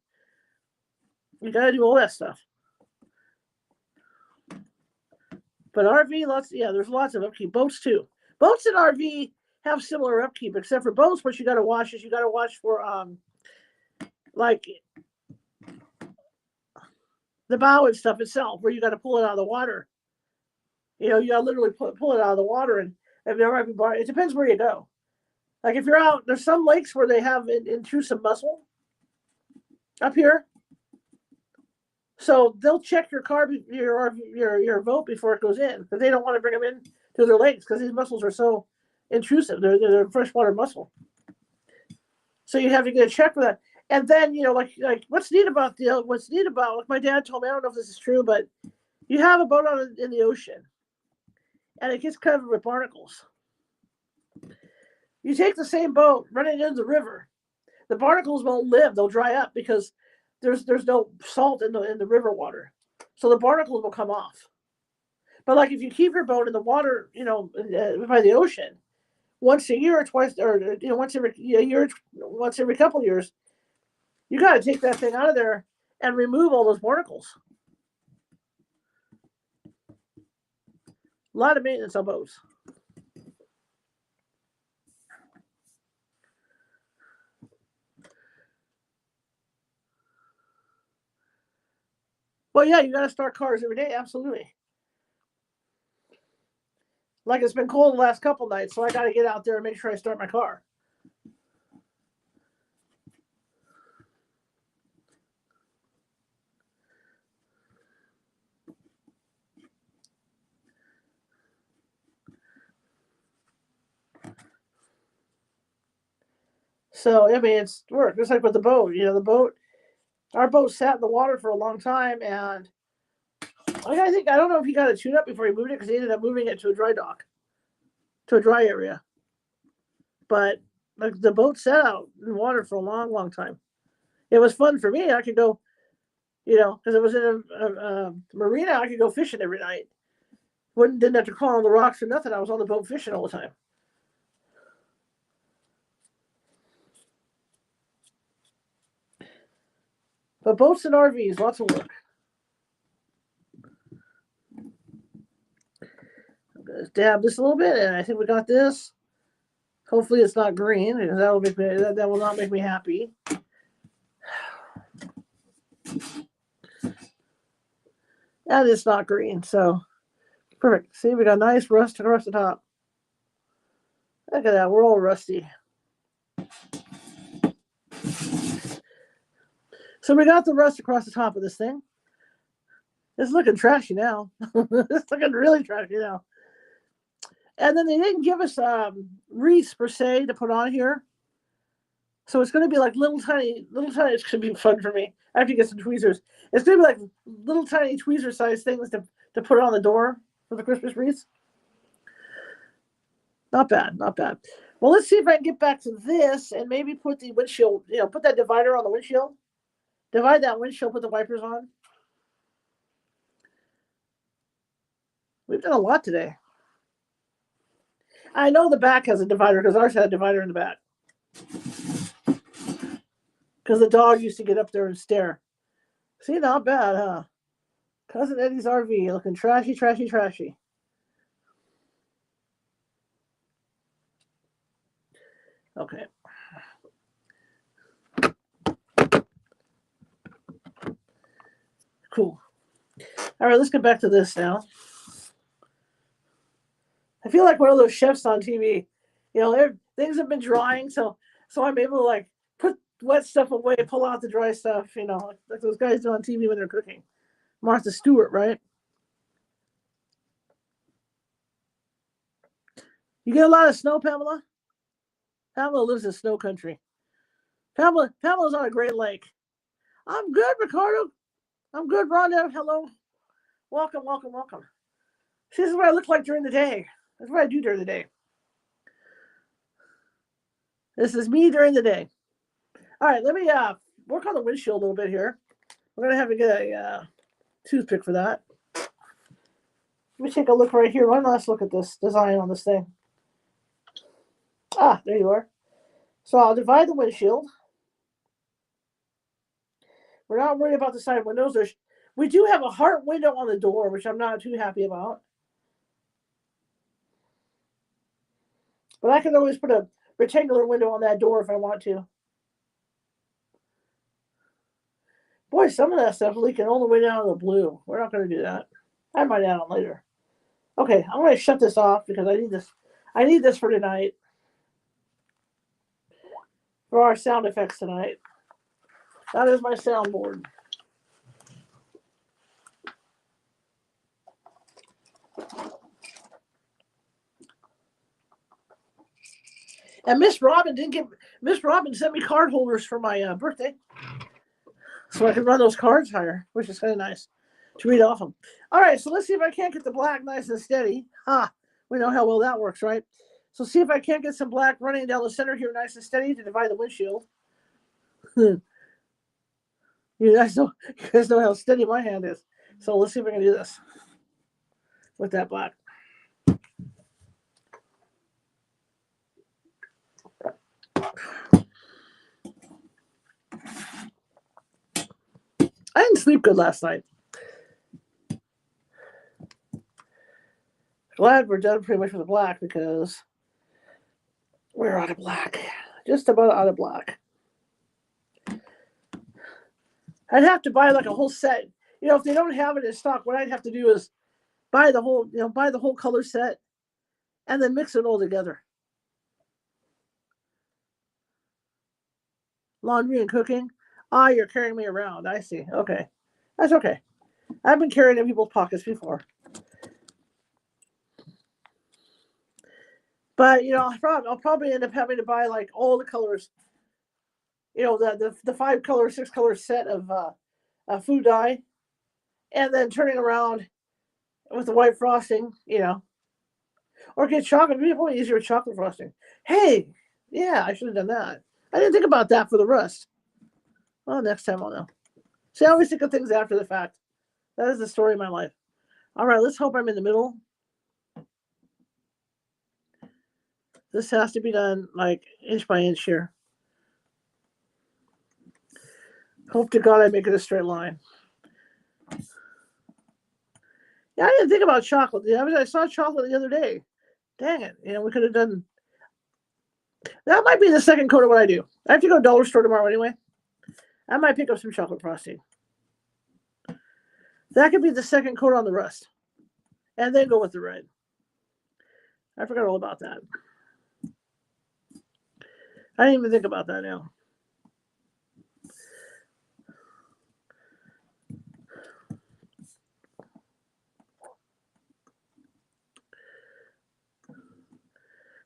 you got to do all that stuff. But RV, there's lots of upkeep. Boats too. Boats and RV have similar upkeep, except for boats. What you got to watch is for like the bow and stuff itself, where you got to pull it out of the water. You got to literally pull it out of the water, and it depends where you go. Like if you're out, there's some lakes where they have intrusive mussel up here. So they'll check your car, your vote before it goes in because they don't want to bring them in to their lakes because these mussels are so intrusive. They're freshwater mussel. So you have to get a check for that. And then, like what's neat about like my dad told me, I don't know if this is true, but you have a boat out in the ocean and it gets covered with barnacles. You take the same boat, run it into the river. The barnacles won't live; they'll dry up because there's no salt in the river water, so the barnacles will come off. But like if you keep your boat in the water, by the ocean, once a year or twice, or once every year, once every couple of years, you got to take that thing out of there and remove all those barnacles. A lot of maintenance on boats. Well, yeah, you got to start cars every day. Absolutely. Like it's been cold the last couple nights, so I got to get out there and make sure I start my car. So I mean, it's work. Just like with the boat. Our boat sat in the water for a long time, and I don't know if he got it tuned up before he moved it because he ended up moving it to a dry dock, to a dry area. But like the boat sat out in water for a long, long time. It was fun for me. I could go, because it was in a marina. I could go fishing every night. Didn't have to crawl on the rocks or nothing. I was on the boat fishing all the time. But boats and RVs, lots of work. I'm gonna dab this a little bit, and I think we got this. Hopefully, it's not green because that will not make me happy. And it's not green, so perfect. See, we got nice rust across the top. Look at that, we're all rusty. So we got the rust across the top of this thing. It's looking trashy now. It's looking really trashy now. And then they didn't give us wreaths per se to put on here. So it's going to be like little tiny, it's going to be fun for me. I have to get some tweezers. It's going to be like little tiny tweezer sized things to put on the door for the Christmas wreaths. Not bad, not bad. Well, let's see if I can get back to this and maybe put the windshield, put that divider on the windshield. Divide that windshield, put the wipers on. We've done a lot today. I know the back has a divider because ours had a divider in the back. Because the dog used to get up there and stare. See, not bad, huh? Cousin Eddie's RV looking trashy, trashy, trashy. Okay. Cool. All right, let's get back to this now. I feel like one of those chefs on TV. Things have been drying, so I'm able to like put wet stuff away, pull out the dry stuff. Like those guys do on TV when they're cooking. Martha Stewart, right? You get a lot of snow, Pamela? Pamela lives in snow country. Pamela's on a Great Lake. I'm good, Ricardo. I'm good, Rhonda. Hello. Welcome, welcome, welcome. See, this is what I look like during the day. That's what I do during the day. This is me during the day. All right, let me work on the windshield a little bit here. We're going to have to get a toothpick for that. Let me take a look right here. One last look at this design on this thing. Ah, there you are. So I'll divide the windshield. We're not worried about the side windows. We do have a heart window on the door, which I'm not too happy about. But I can always put a rectangular window on that door if I want to. Boy, some of that stuff leaking all the way down to the blue. We're not going to do that. I might add on later. Okay, I'm going to shut this off because I need this. I need this for tonight. For our sound effects tonight. That is my soundboard. And Miss Robin sent me card holders for my birthday, so I can run those cards higher, which is kind of nice to read off them. All right, so let's see if I can't get the black nice and steady. We know how well that works, right? So see if I can't get some black running down the center here nice and steady to divide the windshield. You guys know how steady my hand is. So let's see if I can do this with that black. I didn't sleep good last night. Glad we're done pretty much with the black because we're out of black. Just about out of black. I'd have to buy like a whole set. If they don't have it in stock, what I'd have to do is buy the whole color set and then mix it all together. Laundry and cooking. You're carrying me around. I see. Okay. That's okay. I've been carrying in people's pockets before. But, I'll probably end up having to buy like all the colors. The 5-color, 6-color set of food dye. And then turning around with the white frosting, Or get chocolate. It'd be probably easier with chocolate frosting. Hey, yeah, I should have done that. I didn't think about that for the rust. Well, next time I'll know. See, I always think of things after the fact. That is the story of my life. All right, let's hope I'm in the middle. This has to be done like inch by inch here. Hope to God I make it a straight line. Yeah, I didn't think about chocolate. I saw chocolate the other day. Dang it. We could have done. That might be the second coat of what I do. I have to go to dollar store tomorrow anyway. I might pick up some chocolate frosting. That could be the second coat on the rust. And then go with the red. I forgot all about that. I didn't even think about that now.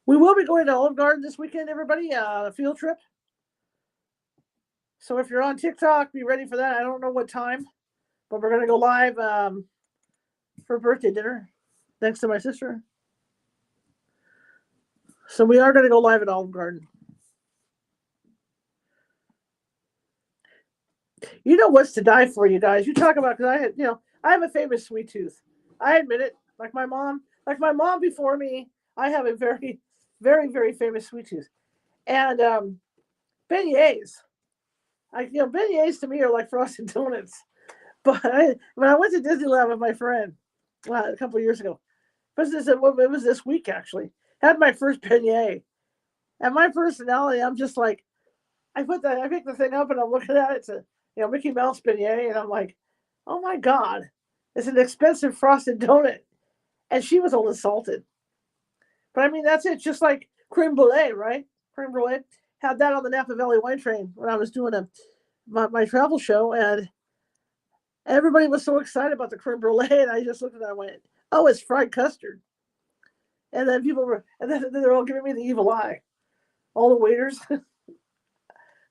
We will be going to Olive Garden this weekend, everybody. A field trip. So if you're on TikTok, be ready for that. I don't know what time, but we're going to go live for birthday dinner, thanks to my sister. So we are going to go live at Olive Garden. You know what's to die for, you guys. You talk about, because I have a famous sweet tooth. I admit it. Like my mom before me, I have a very, very, very famous sweet tooth. And beignets. Beignets to me are like frosted donuts. But when I went to Disneyland with my friend a couple of years ago, it was this week actually, had my first beignet. And my personality, I'm just like, I pick the thing up and I'm looking at it. It's a Mickey Mouse beignet, and I'm like, oh my God, it's an expensive frosted donut. And she was all insulted. But I mean, that's it. Just like creme brulee, right? Creme brulee. Had that on the Napa Valley wine train when I was doing my travel show, and everybody was so excited about the creme brulee, and I just looked at it and went, oh, it's fried custard. And then they're all giving me the evil eye. All the waiters. I'm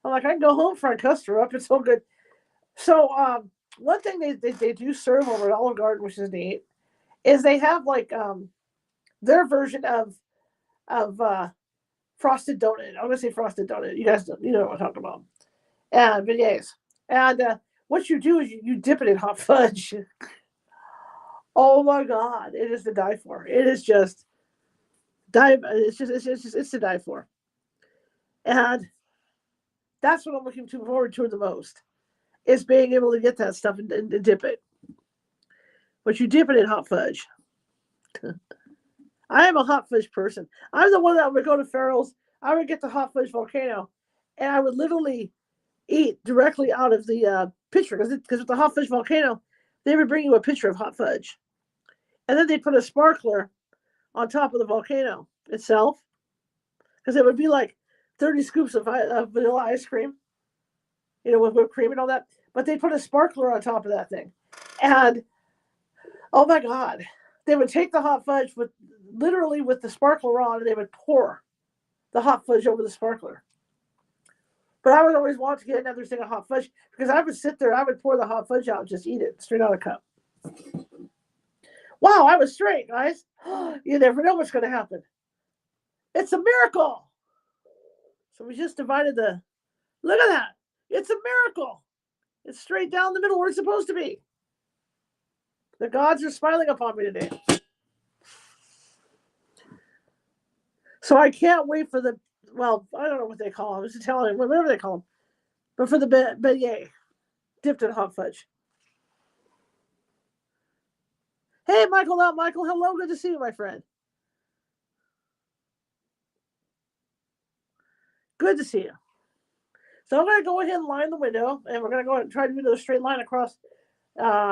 like, I can go home, fry custard up. It's so good. So one thing they do serve over at Olive Garden, which is neat, is they have like their version of frosted donut. I'm gonna say frosted donut. You guys know what I'm talking about. And beignets. And what you do is you dip it in hot fudge. Oh my God, it is to die for. It is just it's to die for. And that's what I'm looking forward to the most, is being able to get that stuff and dip it. But you dip it in hot fudge. I am a hot fudge person. I'm the one that would go to Farrell's. I would get the hot fudge volcano, and I would literally eat directly out of the pitcher, because with the hot fudge volcano, they would bring you a pitcher of hot fudge, and then they put a sparkler on top of the volcano itself, because it would be like 30 scoops of vanilla ice cream, with whipped cream and all that. But they put a sparkler on top of that thing, and oh my God, they would take the hot fudge with the sparkler on, and they would pour the hot fudge over the sparkler. But I would always want to get another thing of hot fudge because I would sit there, I would pour the hot fudge out and just eat it straight out of a cup. Wow, I was straight, guys. You never know what's going to happen. It's a miracle. So we just divided the, look at that. It's a miracle. It's straight down the middle where it's supposed to be. The gods are smiling upon me today. So I can't wait for the, well, I don't know what they call them. It's Italian, whatever they call them. But for the beignet, dipped in hot fudge. Hey, Michael, Michael, hello. Good to see you, my friend. Good to see you. So I'm going to go ahead and line the window, and we're going to go ahead and try to do a straight line across.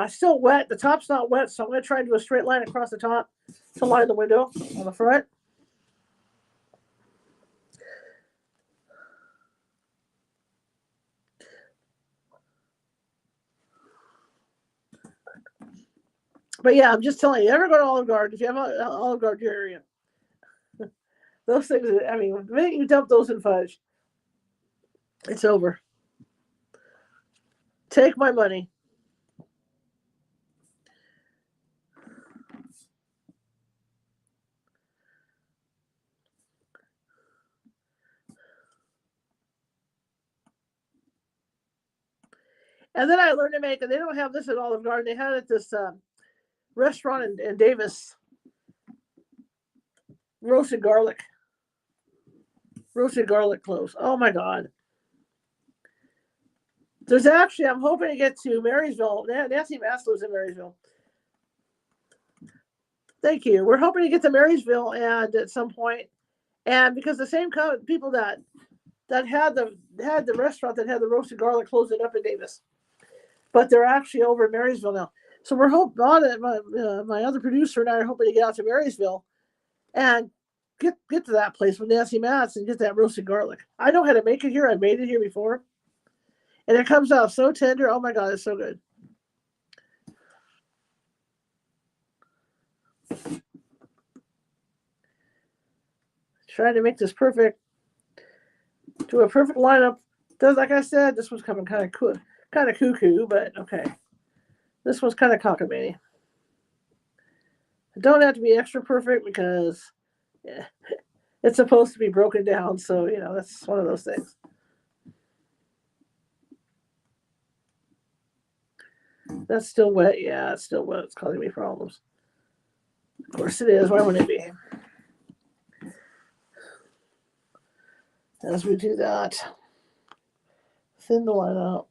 Still wet. The top's not wet, so I'm going to try to do a straight line across the top to line the window on the front. But yeah, I'm just telling you, ever go to Olive Garden, if you have an Olive Garden area, those things, I mean, the minute you dump those in fudge, it's over. Take my money. And then I learned to make, and they don't have this at Olive Garden. They had it at this restaurant in Davis. Roasted garlic cloves. Oh my God. There's actually, I'm hoping to get to Marysville. Nancy Mass lives in Marysville. Thank you. We're hoping to get to Marysville and at some point, and because the same people that had the restaurant that had the roasted garlic closed it up in Davis, but they're actually over in Marysville now. So we're hoping, my other producer and I are hoping to get out to Marysville and get to that place with Nancy Matz and get that roasted garlic. I know how to make it here. I've made it here before. And it comes out so tender. Oh my God, it's so good. Trying to make this perfect. To a perfect lineup. Like I said, this one's coming kind of cuckoo, but okay. This one's kind of cockamamie. It don't have to be extra perfect because it's supposed to be broken down. So, that's one of those things. That's still wet. Yeah, it's still wet. It's causing me problems. Of course it is. Why wouldn't it be? As we do that, thin the line out.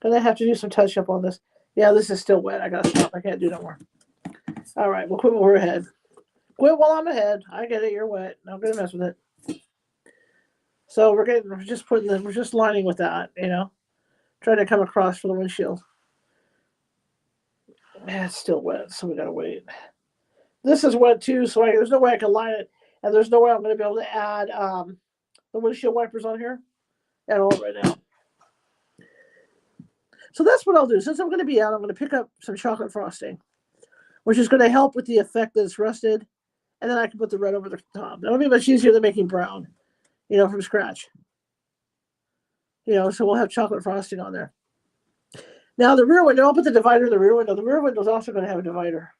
Gonna have to do some touch up on this. Yeah, this is still wet. I gotta stop. I can't do no more. All right, we'll quit while we're ahead. Quit while I'm ahead. I get it. You're wet. I'm gonna mess with it. So we're just lining with that. Trying to come across for the windshield. Yeah, it's still wet, so we gotta wait. This is wet too, so there's no way I can line it, and there's no way I'm gonna be able to add the windshield wipers on here at all right now. So that's what I'll do. Since I'm going to be out, I'm going to pick up some chocolate frosting, which is going to help with the effect that it's rusted. And then I can put the red over the top. That'll be much easier than making brown, from scratch. So we'll have chocolate frosting on there. Now the rear window, I'll put the divider in the rear window. The rear window is also going to have a divider.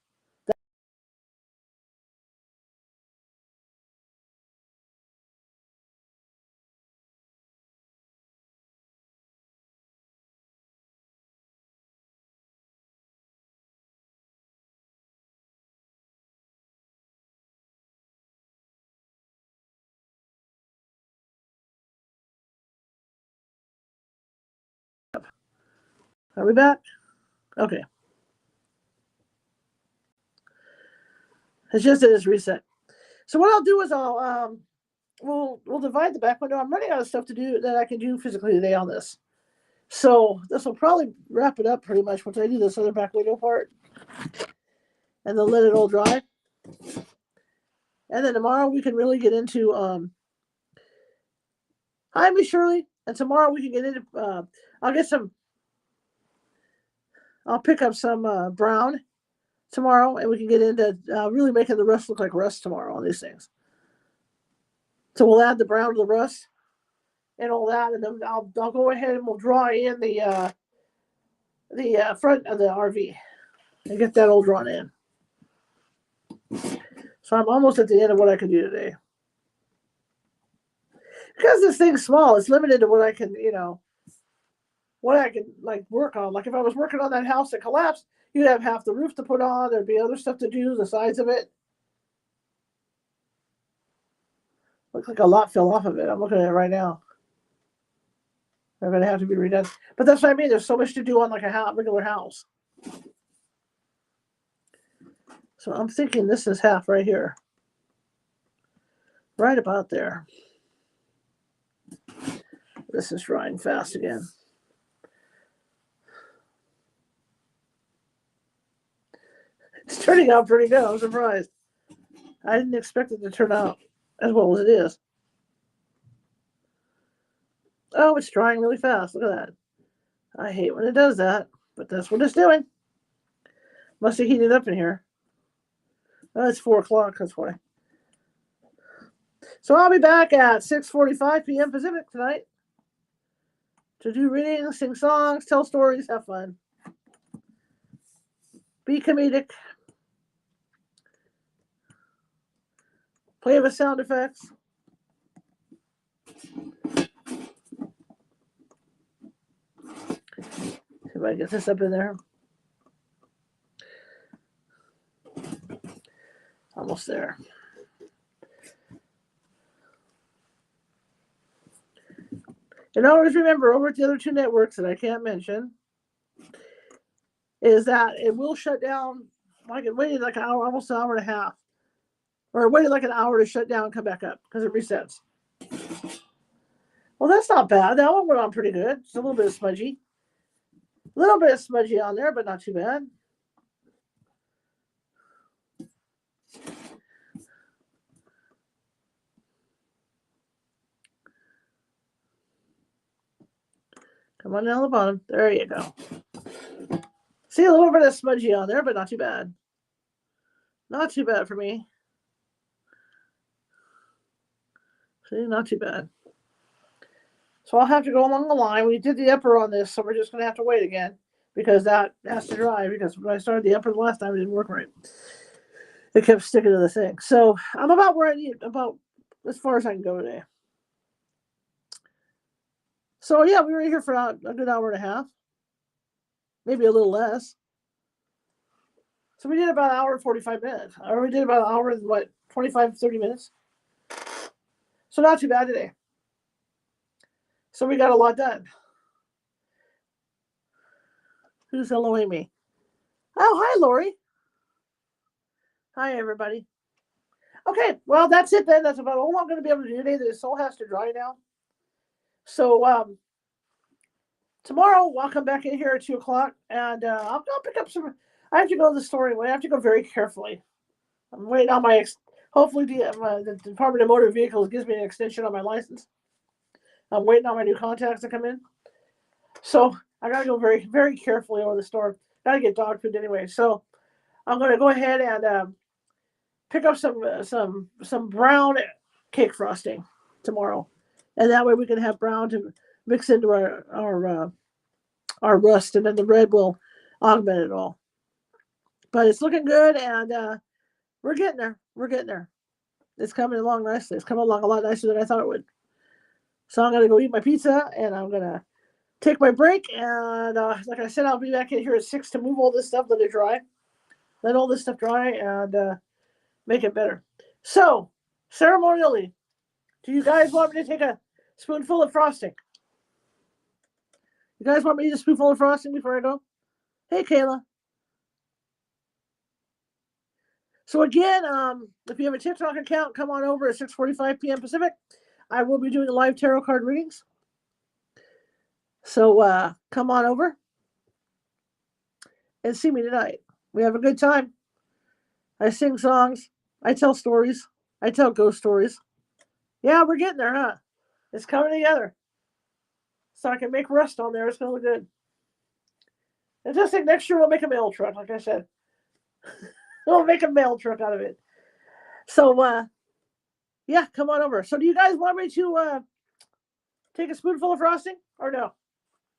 Are we back? Okay. It's just that it's reset. So what I'll do is we'll divide the back window. I'm running out of stuff to do that I can do physically today on this. So this will probably wrap it up pretty much once I do this other back window part. And then let it all dry. And then tomorrow we can really get into hi, Miss Shirley. And tomorrow we can get into I'll pick up some brown tomorrow, and we can get into really making the rust look like rust tomorrow on these things. So we'll add the brown to the rust and all that, and then I'll go ahead and we'll draw in the front of the RV and get that all drawn in. So I'm almost at the end of what I can do today. Because this thing's small, it's limited to what I can, what I can like work on. Like if I was working on that house that collapsed, you'd have half the roof to put on. There'd be other stuff to do, the sides of it. Looks like a lot fell off of it. I'm looking at it right now. They're going to have to be redone. But that's what I mean. There's so much to do on like a regular house. So I'm thinking this is half right here. Right about there. This is drying fast again. It's turning out pretty good. I'm surprised. I didn't expect it to turn out as well as it is. Oh, it's drying really fast. Look at that. I hate when it does that, but that's what it's doing. Must have heated up in here. Oh, it's 4 o'clock. That's why. So I'll be back at 6:45 p.m. Pacific tonight to do readings, sing songs, tell stories, have fun. Be comedic. Play with sound effects. See if I can get this up in there. Almost there. And always remember, over at the other two networks that I can't mention, is that it will shut down. Like it waited like an hour, almost an hour and a half. Or it waited like an hour to shut down and come back up because it resets. Well, that's not bad. That one went on pretty good. It's a little bit of smudgy. A little bit of smudgy on there, but not too bad. Come on down the bottom. There you go. See, a little bit of smudgy on there, but not too bad. Not too bad for me. See, not too bad. So I'll have to go along the line. We did the upper on this, so we're just going to have to wait again because that has to dry, because when I started the upper the last time, it didn't work right. It kept sticking to the thing. So I'm about where I need, about as far as I can go today. So yeah, we were here for a good hour and a half, maybe a little less. So we did about an hour and 45 minutes. Or we did about an hour and 25, 30 minutes. So not too bad today. So we got a lot done. Who's helloing me? Oh, hi, Lori. Hi, everybody. Okay, well, that's it then. That's about all I'm going to be able to do today. This all has to dry now. So tomorrow I'll come back in here at 2 o'clock, and I'll pick up some. I have to go to the store anyway. I have to go very carefully. I'm waiting on my. Hopefully, the Department of Motor Vehicles gives me an extension on my license. I'm waiting on my new contacts to come in. So I got to go very, very carefully over the store. Got to get dog food anyway. So I'm going to go ahead and pick up some brown cake frosting tomorrow, and that way we can have brown to mix into our rust, and then the red will augment it all. But it's looking good, and we're getting there. We're getting there. It's coming along nicely. It's coming along a lot nicer than I thought it would. So I'm gonna go eat my pizza, and I'm gonna take my break. And like I said, I'll be back in here at 6 to move all this stuff, let it dry, let all this stuff dry, and make it better. So ceremonially, do you guys want me to take a spoonful of frosting? You guys want me to eat a spoonful of frosting before I go? Hey, Kayla. So again, if you have a TikTok account, come on over at 6:45 p.m. Pacific. I will be doing live tarot card readings. So come on over and see me tonight. We have a good time. I sing songs. I tell stories. I tell ghost stories. Yeah, we're getting there, huh? It's coming together. So I can make rust on there. It's going to look good. And just think next year we'll make a mail truck, like I said. We'll make a mail truck out of it. So, Yeah, come on over. So do you guys want me to take a spoonful of frosting or no?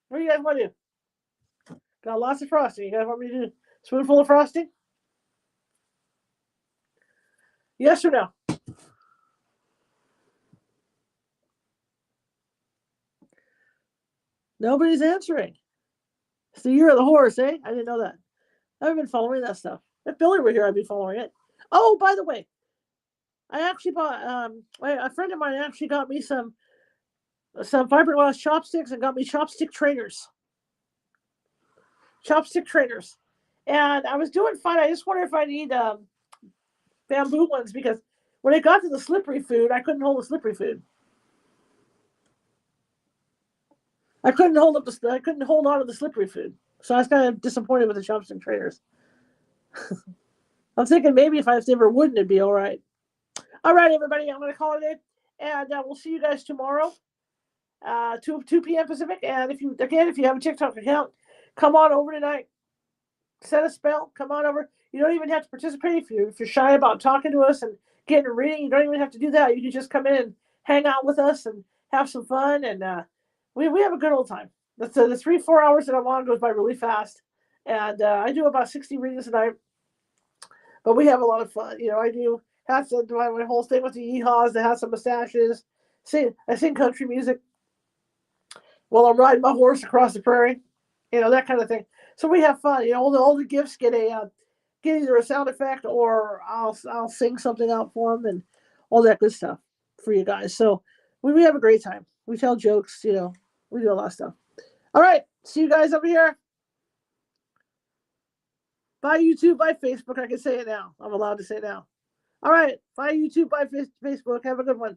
What do you guys want to do? Got lots of frosting. You guys want me to do a spoonful of frosting? Yes or no? Nobody's answering. It's the year of the horse, eh? I didn't know that. I've been following that stuff. If Billy were here, I'd be following it. Oh, by the way, I actually bought a friend of mine actually got me some fiberglass chopsticks and got me chopstick trainers. Chopstick trainers. And I was doing fine. I just wonder if I need bamboo ones because when it got to the slippery food, I couldn't hold the slippery food. I couldn't hold on to the slippery food. So I was kind of disappointed with the chopstick trainers. I'm thinking maybe if I was ever wooden, it'd be all right. All right, everybody, I'm going to call it in, and we'll see you guys tomorrow, 2 p.m. Pacific. And if you have a TikTok account, come on over tonight. Set a spell. Come on over. You don't even have to participate if you're shy about talking to us and getting a reading. You don't even have to do that. You can just come in and hang out with us and have some fun, and we have a good old time. The 3-4 hours that I'm on goes by really fast, and I do about 60 readings a night. But we have a lot of fun. I do have to do my whole thing with the yeehaws. They have some mustaches. I sing country music while I'm riding my horse across the prairie. That kind of thing. So we have fun. All the gifts get either a sound effect or I'll sing something out for them and all that good stuff for you guys. So we have a great time. We tell jokes. We do a lot of stuff. All right. See you guys over here. Bye YouTube, bye Facebook. I can say it now. I'm allowed to say it now. All right. Bye YouTube, bye Facebook. Have a good one.